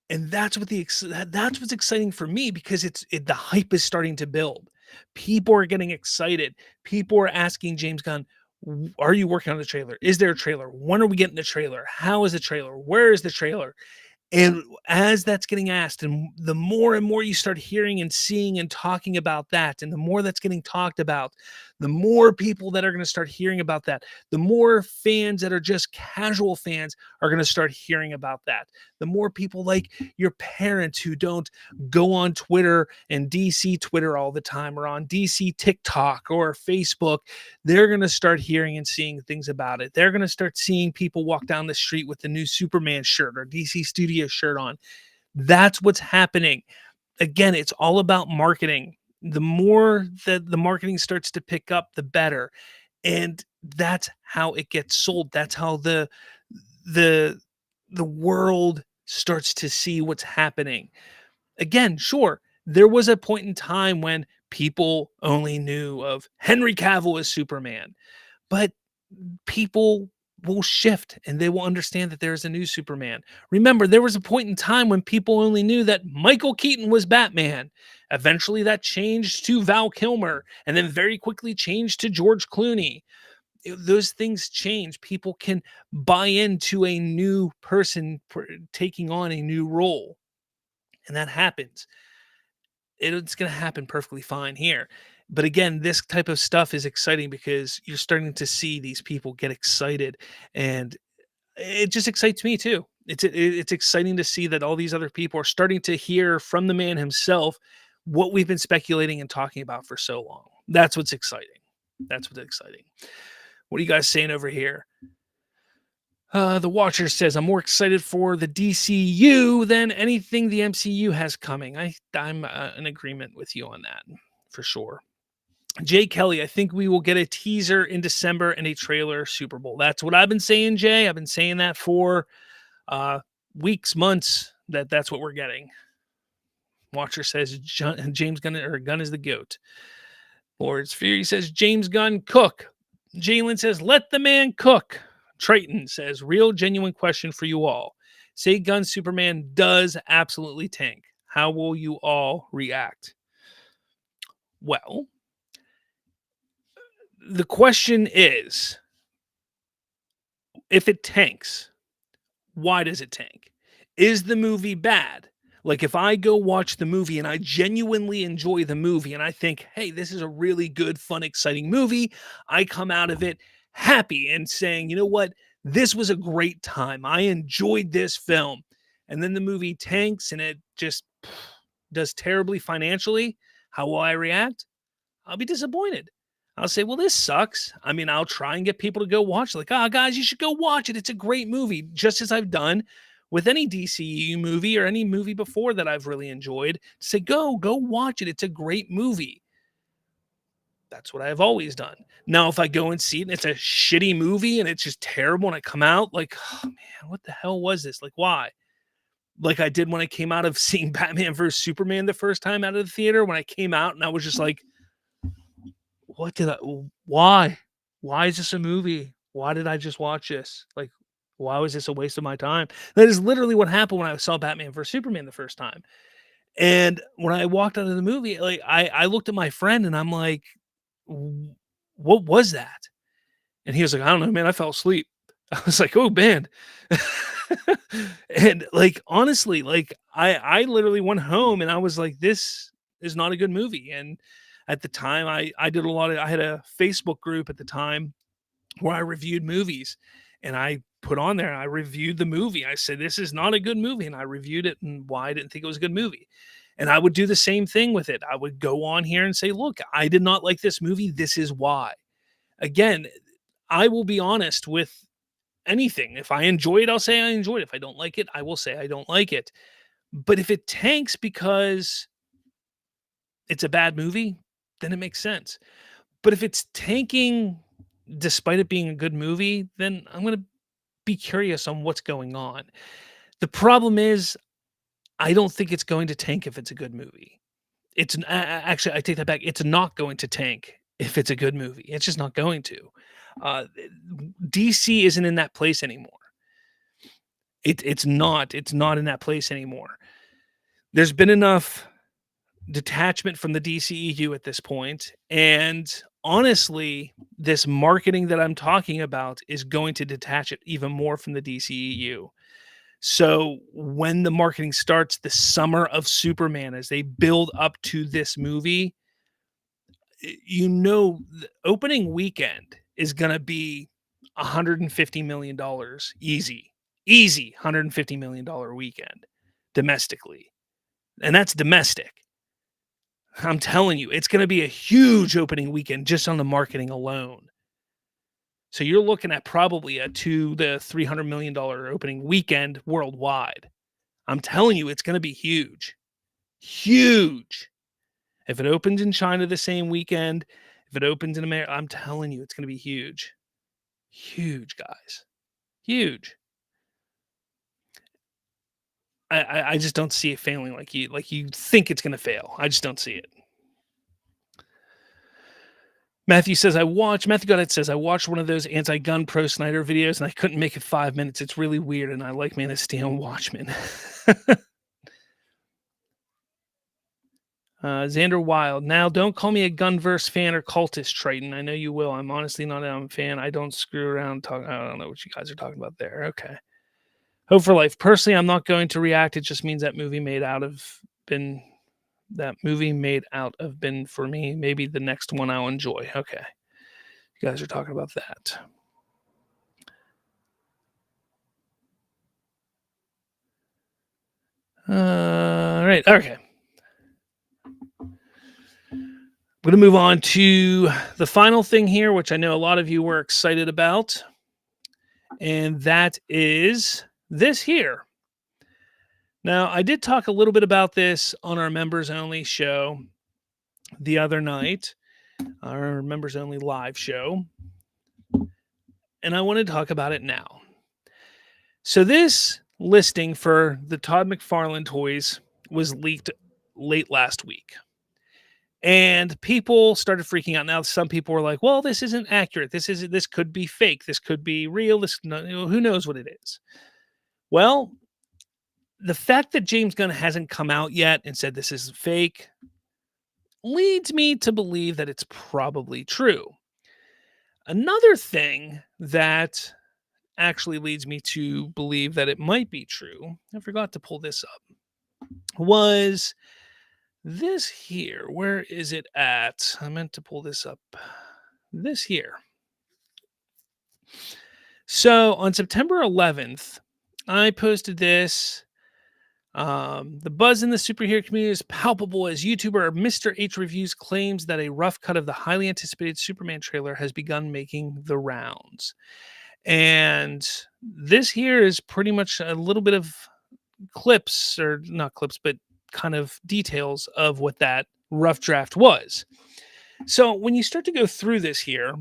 S2: And that's what's exciting for me, because the hype is starting to build. People are getting excited. People are asking James Gunn, are you working on the trailer? Is there a trailer? When are we getting the trailer? How is the trailer? Where is the trailer? And as that's getting asked, and the more and more you start hearing and seeing and talking about that, and the more that's getting talked about, the more people that are going to start hearing about that, the more fans that are just casual fans are going to start hearing about that. The more people like your parents who don't go on Twitter and DC Twitter all the time, or on DC TikTok or Facebook, they're going to start hearing and seeing things about it. They're going to start seeing people walk down the street with the new Superman shirt or DC Studio shirt on. That's what's happening. Again, it's all about marketing. The more that the marketing starts to pick up, the better. And that's how it gets sold. That's how the world starts to see what's happening. Again, sure, there was a point in time when people only knew of Henry Cavill as Superman, but people will shift and they will understand that there's a new Superman. Remember, there was a point in time when people only knew that Michael Keaton was Batman. Eventually that changed to Val Kilmer, and then very quickly changed to George Clooney. Those things change. People can buy into a new person taking on a new role, and that happens. It's going to happen perfectly fine here. But again, this type of stuff is exciting because you're starting to see these people get excited, and it just excites me too. It's exciting to see that all these other people are starting to hear from the man himself what we've been speculating and talking about for so long. That's what's exciting. That's what's exciting. What are you guys saying over here? The Watcher says, I'm more excited for the DCU than anything the MCU has coming. I'm in agreement with you on that, for sure. Jay Kelly, I think we will get a teaser in December and a trailer Super Bowl. That's what I've been saying, Jay. I've been saying that for weeks, months, that's what we're getting. Watcher says James Gunn or Gunn is the GOAT. Lord's Fury says James Gunn cook. Jalen says let the man cook. Triton says real genuine question for you all. Say Gunn Superman does absolutely tank. How will you all react? Well, the question is, if it tanks, why does it tank? Is the movie bad? Like if I go watch the movie and I genuinely enjoy the movie and I think, hey, this is a really good, fun, exciting movie, I come out of it happy and saying, you know what? This was a great time. I enjoyed this film. And then the movie tanks and it just does terribly financially. How will I react? I'll be disappointed. I'll say, well, this sucks. I mean, I'll try and get people to go watch it. Like, guys, you should go watch it. It's a great movie, just as I've done with any DCU movie or any movie before that I've really enjoyed. Say, go watch it. It's a great movie. That's what I've always done. Now, if I go and see it and it's a shitty movie and it's just terrible and I come out like, oh, man, what the hell was this? Like, why? Like I did when I came out of seeing Batman vs. Superman the first time out of the theater, when I came out and I was just like, why is this a movie? Why did I just watch this? Like, why was this a waste of my time? That is literally what happened when I saw Batman vs. Superman the first time. And when I walked out of the movie, like I looked at my friend and I'm like, what was that? And he was like, I don't know, man, I fell asleep. I was like, oh man. And like, honestly, like I literally went home and I was like, this is not a good movie. And at the time I did I had a Facebook group at the time where I reviewed movies and I put on there, I reviewed the movie. I said, this is not a good movie. And I reviewed it and why I didn't think it was a good movie. And I would do the same thing with it. I would go on here and say, look, I did not like this movie. This is why. Again, I will be honest with anything. If I enjoy it, I'll say I enjoyed it. If I don't like it, I will say I don't like it. But if it tanks because it's a bad movie, then it makes sense. But if it's tanking despite it being a good movie, then I'm going to be curious on what's going on. The problem is, I don't think it's going to tank if it's a good movie. It's actually, I take that back. It's not going to tank if it's a good movie. It's just not going to. DC isn't in that place anymore. It's not in that place anymore. There's been enough detachment from the DCEU at this point, and honestly, this marketing that I'm talking about is going to detach it even more from the DCEU. So when the marketing starts, the summer of Superman, as they build up to this movie, the opening weekend is going to be $150 million easy $150 million weekend domestically. And that's domestic. I'm telling you, it's going to be a huge opening weekend just on the marketing alone. So you're looking at probably a $200 to $300 million opening weekend worldwide. I'm telling you, it's going to be huge. Huge. If it opens in China the same weekend, if it opens in America, I'm telling you, it's going to be huge. Huge, guys. Huge. I just don't see it failing like you think it's going to fail. I just don't see it. Matthew Goddard says, I watched one of those anti-gun pro Snyder videos and I couldn't make it 5 minutes. It's really weird. And I like Man of Steel and Watchmen. Xander Wild. Now, don't call me a Gunverse fan or cultist, Triton. I know you will. I'm honestly not a fan. I don't screw around. I don't know what you guys are talking about there. Okay. Hope for Life. Personally, I'm not going to react. It just means that movie made out of bin for me. Maybe the next one I'll enjoy. Okay. You guys are talking about that. All right. Okay. I'm going to move on to the final thing here, which I know a lot of you were excited about. And that is this here. Now, I did talk a little bit about this on our members only show the other night, our members only live show. And I want to talk about it now. So this listing for the Todd McFarlane toys was leaked late last week. And people started freaking out. Now, some people were like, well, this isn't accurate. This could be fake. This could be real. Who knows what it is? Well, the fact that James Gunn hasn't come out yet and said this is fake leads me to believe that it's probably true. Another thing that actually leads me to believe that it might be true, I forgot to pull this up, was this here. Where is it at? I meant to pull this up. This here. So on September 11th, I posted this. The buzz in the superhero community is palpable as YouTuber Mr. H Reviews claims that a rough cut of the highly anticipated Superman trailer has begun making the rounds. And this here is pretty much a little bit of clips, or not clips, but kind of details of what that rough draft was. So when you start to go through this here,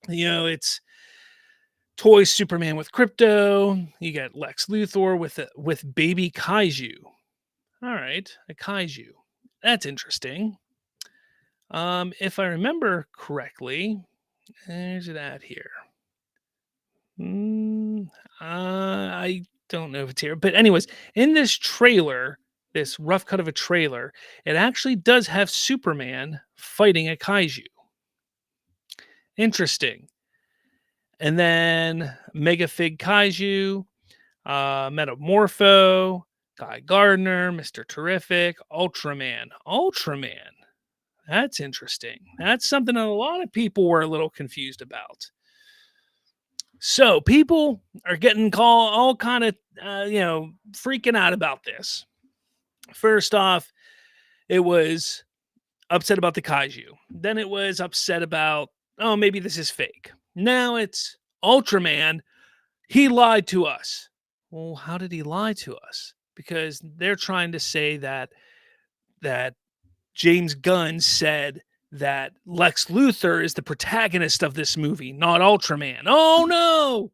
S2: it's toy Superman with crypto. You got Lex Luthor with baby kaiju. All right, a kaiju. That's interesting. If I remember correctly, there's it at here. I don't know if it's here, but anyways, in this trailer, this rough cut of a trailer, it actually does have Superman fighting a kaiju. Interesting. And then Mega Fig Kaiju, Metamorpho, Guy Gardner, Mr. Terrific, Ultraman. Ultraman. That's interesting. That's something that a lot of people were a little confused about. So people are getting all kind of, freaking out about this. First off, it was upset about the kaiju. Then it was upset about, oh, maybe this is fake. Now it's Ultraman. He lied to us. Well, how did he lie to us? Because they're trying to say that James Gunn said that Lex Luthor is the protagonist of this movie, not Ultraman. Oh, no!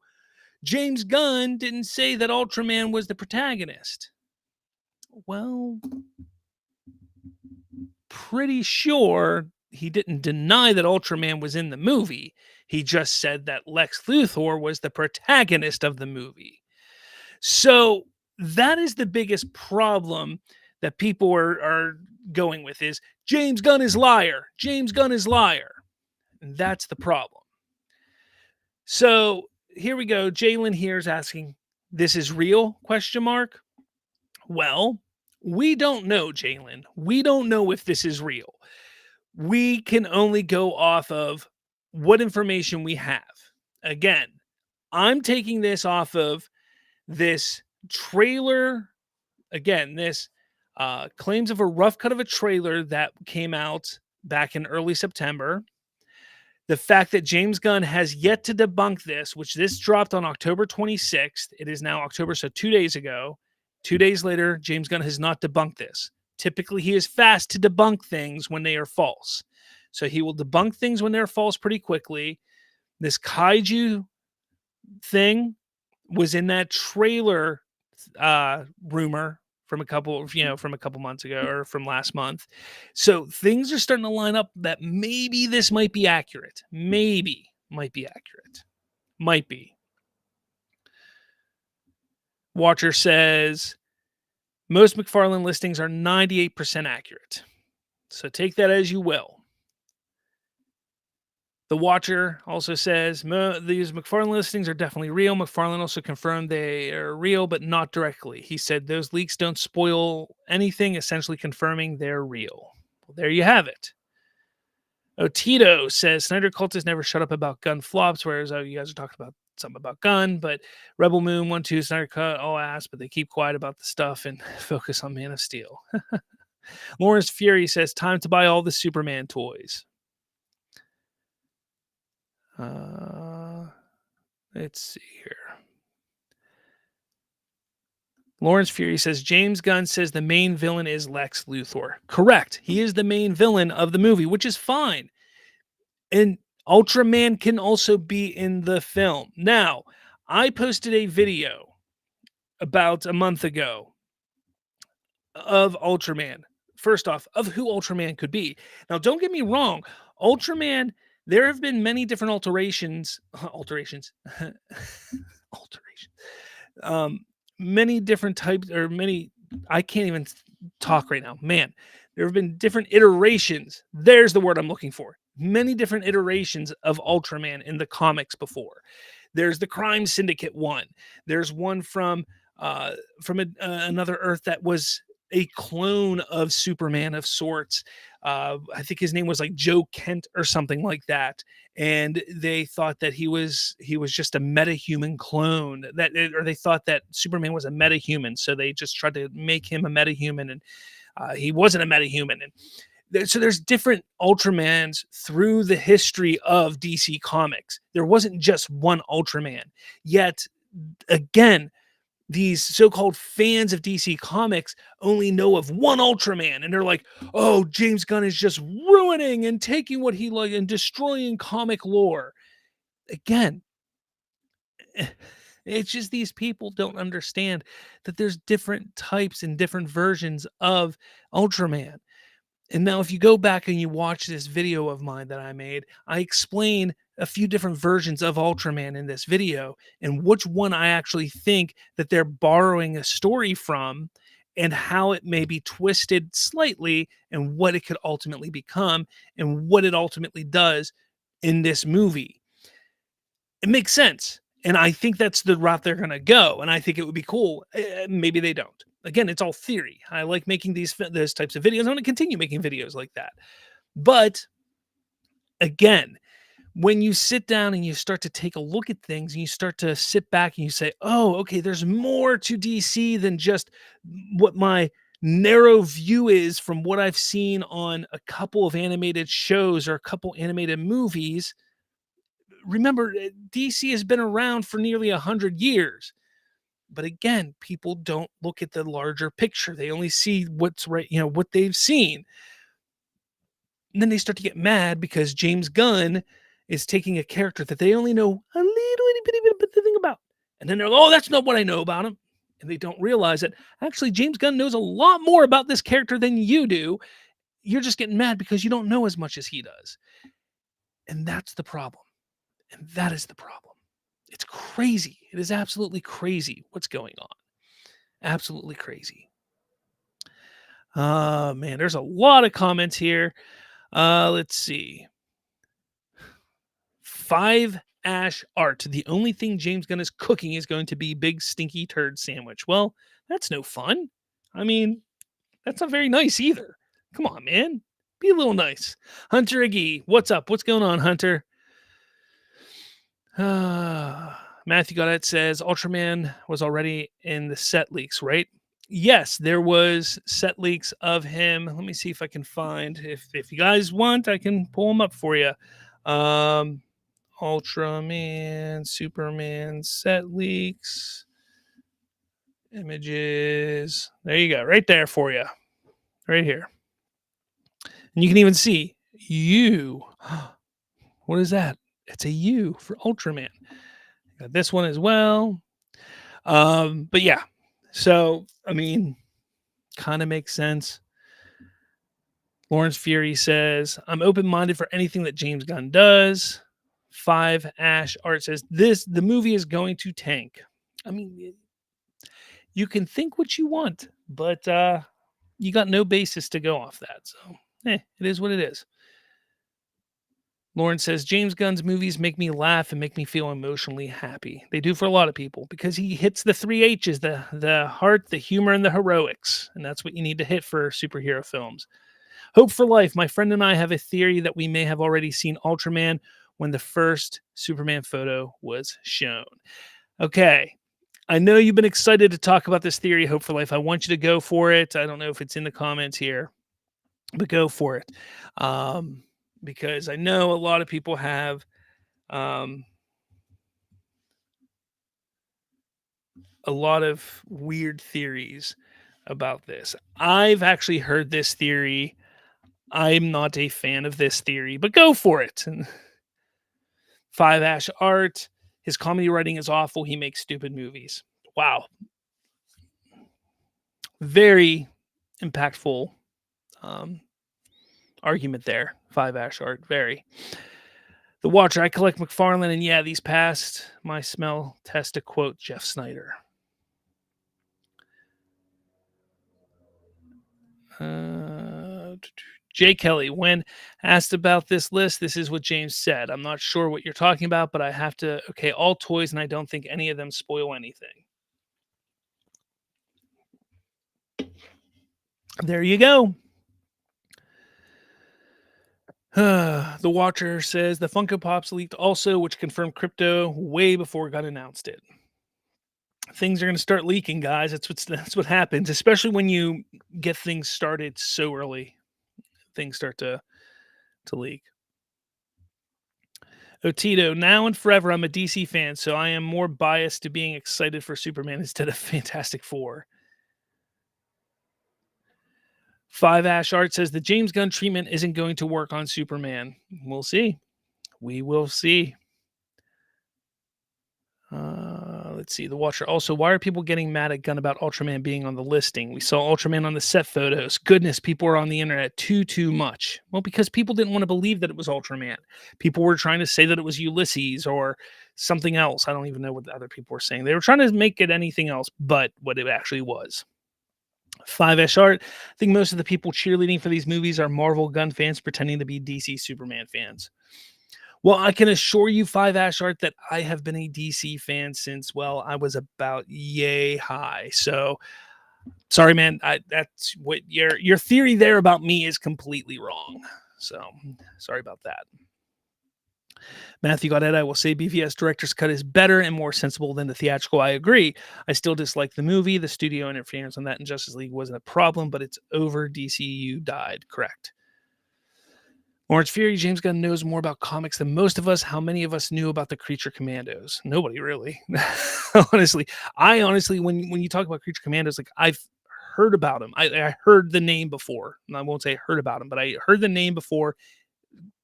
S2: James Gunn didn't say that Ultraman was the protagonist. Well, pretty sure he didn't deny that Ultraman was in the movie. He just said that Lex Luthor was the protagonist of the movie. So that is the biggest problem that people are going with, is James Gunn is liar. James Gunn is liar. And that's the problem. So here we go. Jalen here is asking, this is real? ? Well, we don't know, Jalen. We don't know if this is real. We can only go off of what information we have. Again, I'm taking this off of this trailer. Again, this claims of a rough cut of a trailer that came out back in early September. The fact that James Gunn has yet to debunk this, which this dropped on October 26th. It is now October, so 2 days ago. 2 days later, James Gunn has not debunked this. Typically, he is fast to debunk things when they are false. So he will debunk things when they're false pretty quickly. This kaiju thing was in that trailer rumor from a couple months ago, or from last month. So things are starting to line up that maybe this might be accurate. Maybe might be accurate. Might be. Watcher says most McFarlane listings are 98% accurate. So take that as you will. The Watcher also says these McFarlane listings are definitely real. McFarlane also confirmed they are real, but not directly. He said those leaks don't spoil anything, essentially confirming they're real. Well, there you have it. Otito says Snyder cultists never shut up about Gunn flops, whereas you guys are talking about something about Gunn, but Rebel Moon 1-2 Snyder cut all ass, but they keep quiet about the stuff and focus on Man of Steel. Lawrence Fury says time to buy all the Superman toys. Let's see here. Lawrence Fury says James Gunn says the main villain is Lex Luthor. Correct. He is the main villain of the movie, which is fine. And Ultraman can also be in the film. Now, I posted a video about a month ago of Ultraman. first off, of who Ultraman could be. Now, don't get me wrong, Ultraman, there have been many different alterations, um, many different types, or many, I can't even talk right now. Man, there have been different iterations. There's the word I'm looking for. Many different iterations of Ultraman in the comics before. There's the Crime Syndicate one. There's one from another Earth that was a clone of Superman of sorts. I think his name was like Joe Kent or something like that, and they thought that he was just a metahuman clone. Or they thought that Superman was a metahuman, so they just tried to make him a metahuman, and he wasn't a metahuman. And so there's different Ultramans through the history of DC Comics. There wasn't just one Ultraman. Yet again, these so-called fans of DC Comics only know of one Ultraman, and they're like, "Oh, James Gunn is just ruining and taking what he like and destroying comic lore." Again, it's just these people don't understand that there's different types and different versions of Ultraman. And now, if you go back and you watch this video of mine that I made, I explain a few different versions of Ultraman in this video and which one I actually think that they're borrowing a story from and how it may be twisted slightly and what it could ultimately become and what it ultimately does in this movie. It makes sense. And I think that's the route they're going to go. And I think it would be cool. Maybe they don't. Again, it's all theory. I like making those types of videos. I'm going to continue making videos like that. But again, when you sit down and you start to take a look at things and you start to sit back and you say, oh, okay, there's more to DC than just what my narrow view is from what I've seen on a couple of animated shows or a couple animated movies. Remember, DC has been around for nearly 100 years. But again, people don't look at the larger picture. They only see what's right, what they've seen. And then they start to get mad because James Gunn is taking a character that they only know a little itty bitty bit of thing about. And then they're like, oh, that's not what I know about him. And they don't realize that actually James Gunn knows a lot more about this character than you do. You're just getting mad because you don't know as much as he does. And that's the problem. And that is the problem. It's crazy. It is absolutely crazy what's going on. Absolutely crazy. Man, there's a lot of comments here. Let's see. 5 Ash Art. The only thing James Gunn is cooking is going to be big stinky turd sandwich. Well, that's no fun. I mean, that's not very nice either. Come on, man. Be a little nice. Hunter Agee, what's up? What's going on, Hunter? Matthew Goddard says Ultraman was already in the set leaks, right? Yes, there was set leaks of him. Let me see if I can find. If you guys want, I can pull them up for you. Ultraman, Superman set leaks, images. There you go, right there for you, right here. And you can even see U. What is that? It's a U for Ultraman. Got this one as well. But yeah, so I mean, kind of makes sense. Lawrence Fury says, I'm open-minded for anything that James Gunn does. 5 Ash Art says, the movie is going to tank. I mean, you can think what you want, but you got no basis to go off that. So, it is what it is. Lauren says, James Gunn's movies make me laugh and make me feel emotionally happy. They do for a lot of people because he hits the 3 H's, the heart, the humor, and the heroics. And that's what you need to hit for superhero films. Hope for Life. My friend and I have a theory that we may have already seen Ultraman when the first Superman photo was shown. Okay. I know you've been excited to talk about this theory, Hope for Life. I want you to go for it. I don't know if it's in the comments here, but go for it. Because I know a lot of people have a lot of weird theories about this. I've actually heard this theory. I'm not a fan of this theory, but go for it. And 5 Ash Art, his comedy writing is awful. He makes stupid movies. Wow. Very impactful argument there. 5 Ash art, very. The Watcher, I collect McFarlane, and yeah, these passed my smell test, to quote Jeff Snyder. Jay Kelly, when asked about this list, this is what James said. I'm not sure what you're talking about, but I have to, okay, all toys, and I don't think any of them spoil anything. There you go. The Watcher says the Funko Pops leaked also, which confirmed crypto way before it got announced it. Things are going to start leaking, guys. That's what happens, especially when you get things started so early. Things start to leak. Otito, now and forever, I'm a DC fan, so I am more biased to being excited for Superman instead of Fantastic Four. 5 Ash Art says the James Gunn treatment isn't going to work on Superman. We'll see. We will see. Let's see. The Watcher. Also, why are people getting mad at Gunn about Ultraman being on the listing? We saw Ultraman on the set photos. Goodness, people are on the internet too much. Well, because people didn't want to believe that it was Ultraman. People were trying to say that it was Ulysses or something else. I don't even know what the other people were saying. They were trying to make it anything else but what it actually was. 5 Ash Art. I think most of the people cheerleading for these movies are Marvel Gunn fans pretending to be DC Superman fans. Well, I can assure you, 5 Ash Art, that I have been a DC fan since, well, I was about yay high. So, sorry, man. That's what your theory there about me is completely wrong. So, sorry about that. Matthew Goddard, I will say BVS director's cut is better and more sensible than the theatrical. I agree. I still dislike the movie. The studio interference on that in Justice League wasn't a problem, but it's over. DCU died. Correct. Orange Fury, James Gunn knows more about comics than most of us. How many of us knew about the Creature Commandos? Nobody really. Honestly, when you talk about Creature Commandos, like I've heard about them. I heard the name before. And I won't say heard about them, but I heard the name before.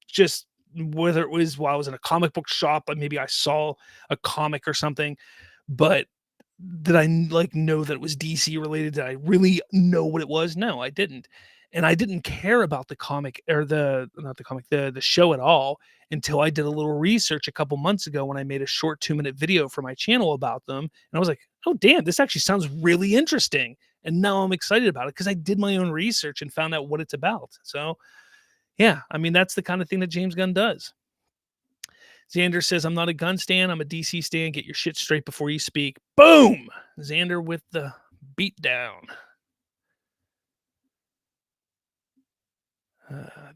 S2: Just whether it was while I was in a comic book shop, or maybe I saw a comic or something. But did I know that it was DC related? Did I really know what it was? No, I didn't. And I didn't care about the comic or the show at all until I did a little research a couple months ago when I made a short 2-minute video for my channel about them. And I was like, oh, damn, this actually sounds really interesting. And now I'm excited about it because I did my own research and found out what it's about. So, yeah, I mean, that's the kind of thing that James Gunn does. Xander says, I'm not a Gunn stan. I'm a DC stan. Get your shit straight before you speak. Boom! Xander with the beat down.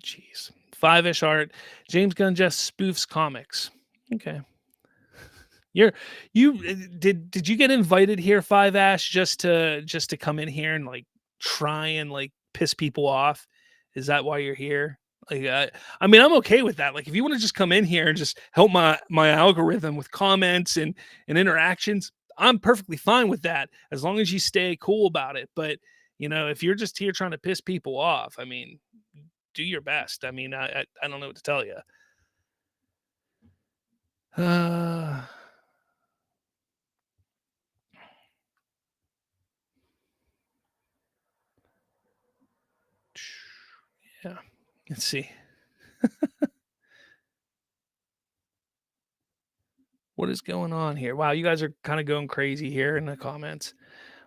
S2: Jeez. 5-ish art. James Gunn just spoofs comics. Okay. Did you get invited here, 5-ash, just to come in here and try and piss people off? Is that why you're here? I mean, I'm okay with that. If you want to just come in here and just help my algorithm with comments and interactions, I'm perfectly fine with that as long as you stay cool about it. But if you're just here trying to piss people off, I mean, do your best. I mean, I don't know what to tell you. Yeah. Let's see. What is going on here? Wow, you guys are kind of going crazy here in the comments.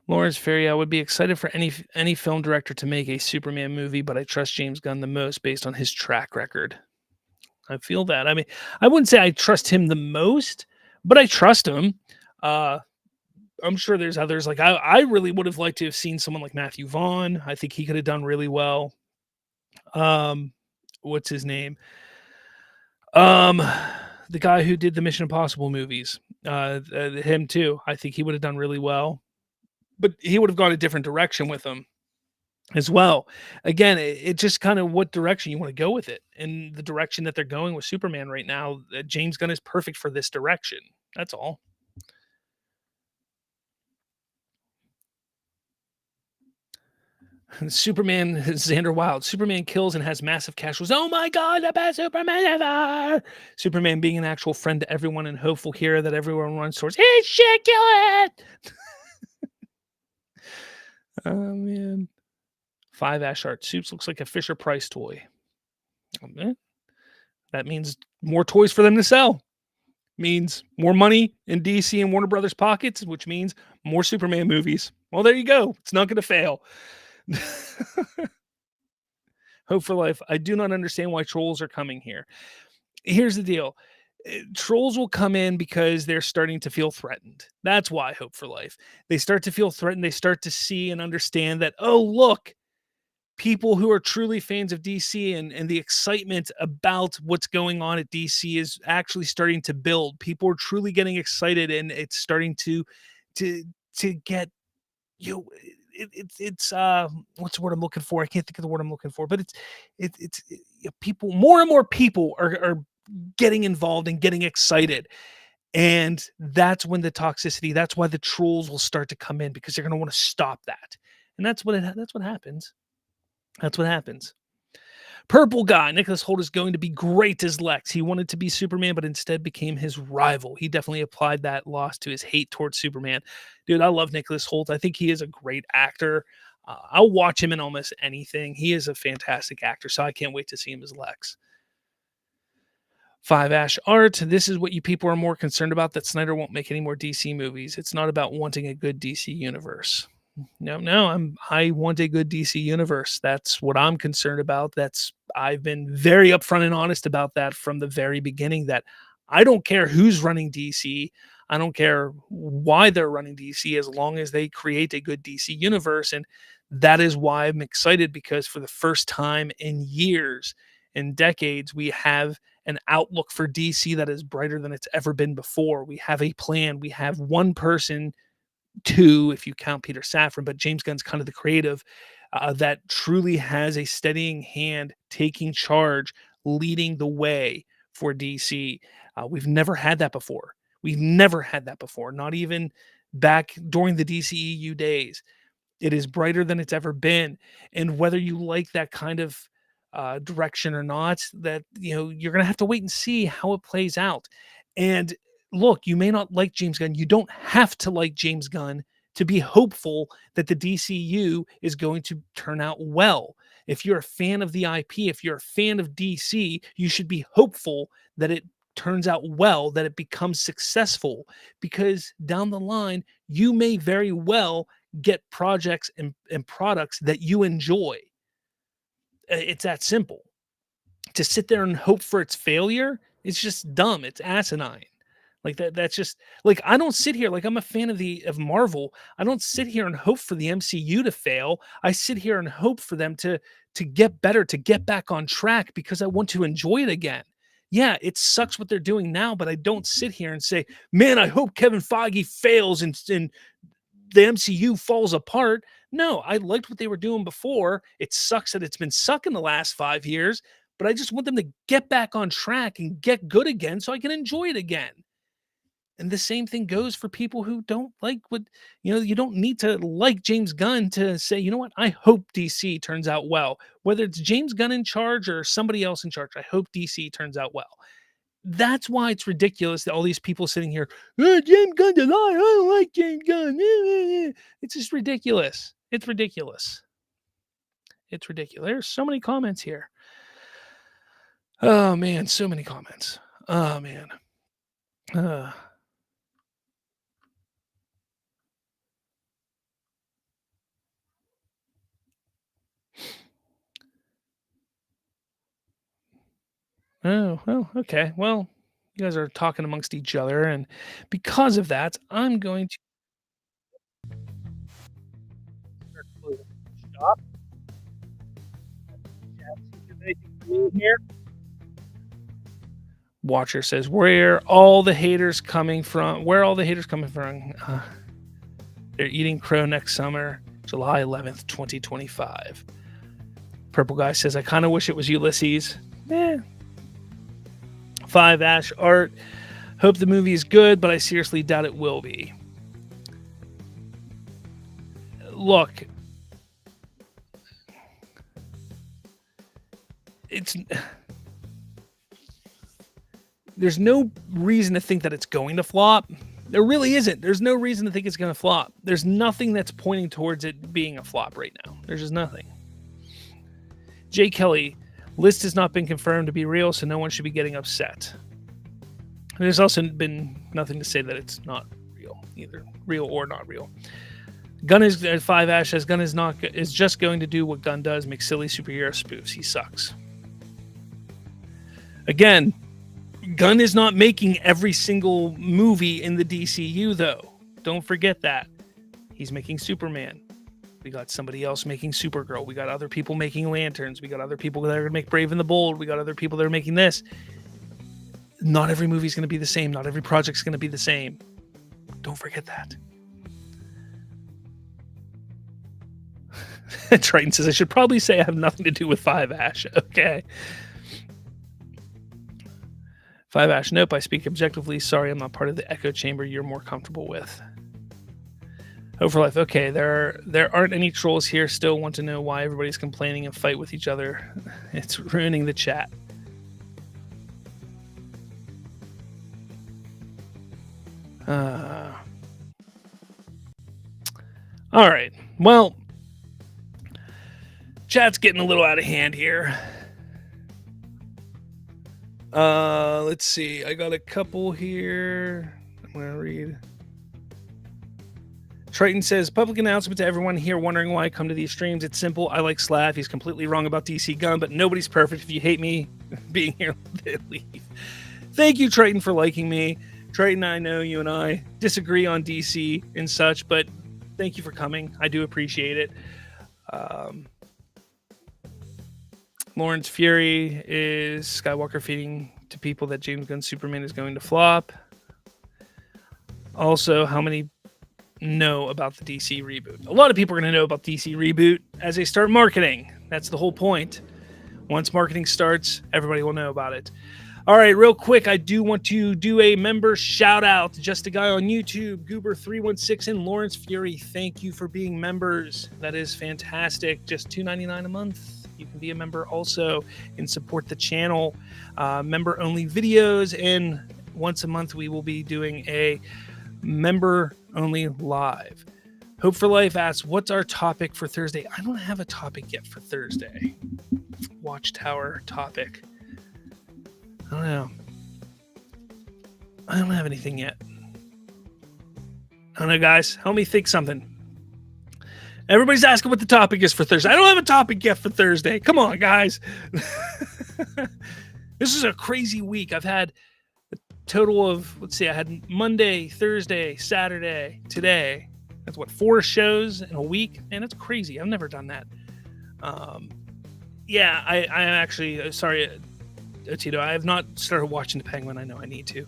S2: Lawrence Ferry, I would be excited for any film director to make a Superman movie, but I trust James Gunn the most based on his track record. I feel that. I mean, I wouldn't say I trust him the most, but I trust him. I'm sure there's others. I really would have liked to have seen someone like Matthew Vaughn. I think he could have done really well. What's his name? The guy who did the Mission Impossible movies. Him too. I think he would have done really well. But he would have gone a different direction with them as well. Again, it just kind of what direction you want to go with it. And the direction that they're going with Superman right now, James Gunn is perfect for this direction. That's all. Superman, Xander Wild. Superman kills and has massive cash flows. Oh my God, the best Superman ever! Superman being an actual friend to everyone and hopeful hero that everyone runs towards. Hey, shit, kill it! Oh, man. 5 Ash Art Soups looks like a Fisher Price toy. Okay. That means more toys for them to sell. Means more money in DC and Warner Brothers pockets, which means more Superman movies. Well, there you go. It's not going to fail. Hope for Life. I do not understand why trolls are coming here. Here's the deal. Trolls will come in because they're starting to feel threatened. That's why Hope for Life. They start to feel threatened. They start to see and understand that, oh, look, people who are truly fans of DC and the excitement about what's going on at DC is actually starting to build. People are truly getting excited, and it's starting to get it's what's the word I'm looking for? I can't think of the word I'm looking for, but it's people, more and more people are getting involved and getting excited. And that's when the toxicity, that's why the trolls will start to come in, because they're going to want to stop that. And that's what happens. That's what happens. Purple Guy, Nicholas Hoult is going to be great as Lex. He wanted to be Superman, but instead became his rival. He definitely applied that loss to his hate towards Superman. Dude, I love Nicholas Hoult. I think he is a great actor. I'll watch him in almost anything. He is a fantastic actor, so I can't wait to see him as Lex. 5 Ash Art. This is what you people are more concerned about, that Snyder won't make any more DC movies. It's not about wanting a good DC universe. No, I want a good DC universe. That's what I'm concerned about. I've been very upfront and honest about that from the very beginning, that I don't care who's running DC. I don't care why they're running DC, as long as they create a good DC universe. And that is why I'm excited, because for the first time in years and decades, we have an outlook for DC that is brighter than it's ever been before. We have a plan. We have one person, two if you count Peter Safran, but James Gunn's kind of the creative, that truly has a steadying hand, taking charge, leading the way for DC. We've never had that before. We've never had that before, not even back during the DCEU days. It is brighter than it's ever been. And whether you like that kind of direction or not, that you're going to have to wait and see how it plays out. And look, you may not like James Gunn. You don't have to like James Gunn to be hopeful that the DCU is going to turn out well. If you're a fan of the IP, if you're a fan of DC, you should be hopeful that it turns out well, that it becomes successful, because down the line, you may very well get projects and products that you enjoy. It's that simple. To sit there and hope for its failure, it's just dumb. It's asinine. Like that's just like, I don't sit here, like, I'm a fan of Marvel. I don't sit here and hope for the MCU to fail. I sit here and hope for them to get better, to get back on track, because I want to enjoy it again. Yeah, it sucks what they're doing now, but I don't sit here and say, man, I hope Kevin Feige fails and the MCU falls apart. No, I liked what they were doing before. It sucks that it's been sucking the last 5 years, but I just want them to get back on track and get good again so I can enjoy it again. And the same thing goes for people who don't like what, you don't need to like James Gunn to say, you know what, I hope DC turns out well. Whether it's James Gunn in charge or somebody else in charge, I hope DC turns out well. That's why it's ridiculous that all these people sitting here, James Gunn's a liar, I don't like James Gunn. It's just ridiculous. It's ridiculous. It's ridiculous. There's so many comments here. Oh, man, so many comments. Oh, man. Oh, well, okay. Well, you guys are talking amongst each other, and because of that, I'm going to stop. Here. Watcher says, where are all the haters coming from? Where are all the haters coming from? They're eating crow next summer, July 11th, 2025. Purple Guy says, I kind of wish it was Ulysses. 5 Ash Art. Hope the movie is good, but I seriously doubt it will be. Look, there's no reason to think that it's going to flop. There really isn't. There's no reason to think it's going to flop. There's nothing that's pointing towards it being a flop right now. There's just nothing. Jay Kelly, list has not been confirmed to be real, so no one should be getting upset. There's also been nothing to say that it's not real, either real or not real. Gunn is 5 Ash says Gunn is just going to do what Gunn does, make silly superhero spoofs. He sucks. Again, Gunn is not making every single movie in the DCU, though. Don't forget that. He's making Superman. We got somebody else making Supergirl. We got other people making Lanterns. We got other people that are going to make Brave and the Bold. We got other people that are making this. Not every movie is going to be the same. Not every project is going to be the same. Don't forget that. Triton says, I should probably say I have nothing to do with 5 Ash. Okay. 5 Ash, nope, I speak objectively. Sorry, I'm not part of the echo chamber you're more comfortable with. Hope for Life. Okay, there aren't any trolls here. Still want to know why everybody's complaining and fight with each other. It's ruining the chat. All right. Well, chat's getting a little out of hand here. Let's see. I got a couple here. I'm going to read. Triton says, public announcement to everyone here wondering why I come to these streams. It's simple. I like Slav. He's completely wrong about DC Gun, but nobody's perfect. If you hate me being here, leave. Thank you, Triton, for liking me. Triton, I know you and I disagree on DC and such, but thank you for coming. I do appreciate it. Lawrence Fury is Skywalker feeding to people that James Gunn's Superman is going to flop. Also, how many know about the DC reboot? A lot of people are going to know about DC reboot as they start marketing. That's the whole point. Once marketing starts, everybody will know about it. All right, real quick, I do want to do a member shout out to Just a Guy on YouTube, Goober316, and Lawrence Fury. Thank you for being members. That is fantastic. Just $2.99 a month. You can be a member also and support the channel. Member only videos, and once a month we will be doing a member only live. Hope for Life asks, what's our topic for Thursday? I don't have a topic yet for Thursday. Watchtower topic. I don't know. I don't have anything yet. I don't know, guys. Help me think something. Everybody's asking what the topic is for Thursday. I don't have a topic yet for Thursday. Come on, guys. This is a crazy week. I've had a total of, let's see, I had Monday, Thursday, Saturday, today. That's what, 4 shows in a week? Man, that's crazy. I've never done that. Yeah, I actually, sorry, Tito, I have not started watching The Penguin. I know I need to.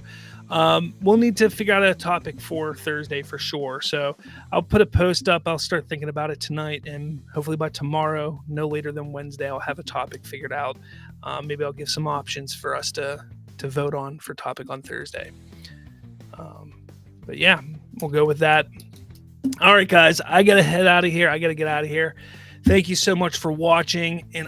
S2: We'll need to figure out a topic for Thursday for sure. So I'll put a post up. I'll start thinking about it tonight, and hopefully by tomorrow, no later than Wednesday, I'll have a topic figured out. Maybe I'll give some options for us to vote on for topic on Thursday. But yeah, we'll go with that. All right, guys, I got to head out of here. I got to get out of here. Thank you so much for watching, and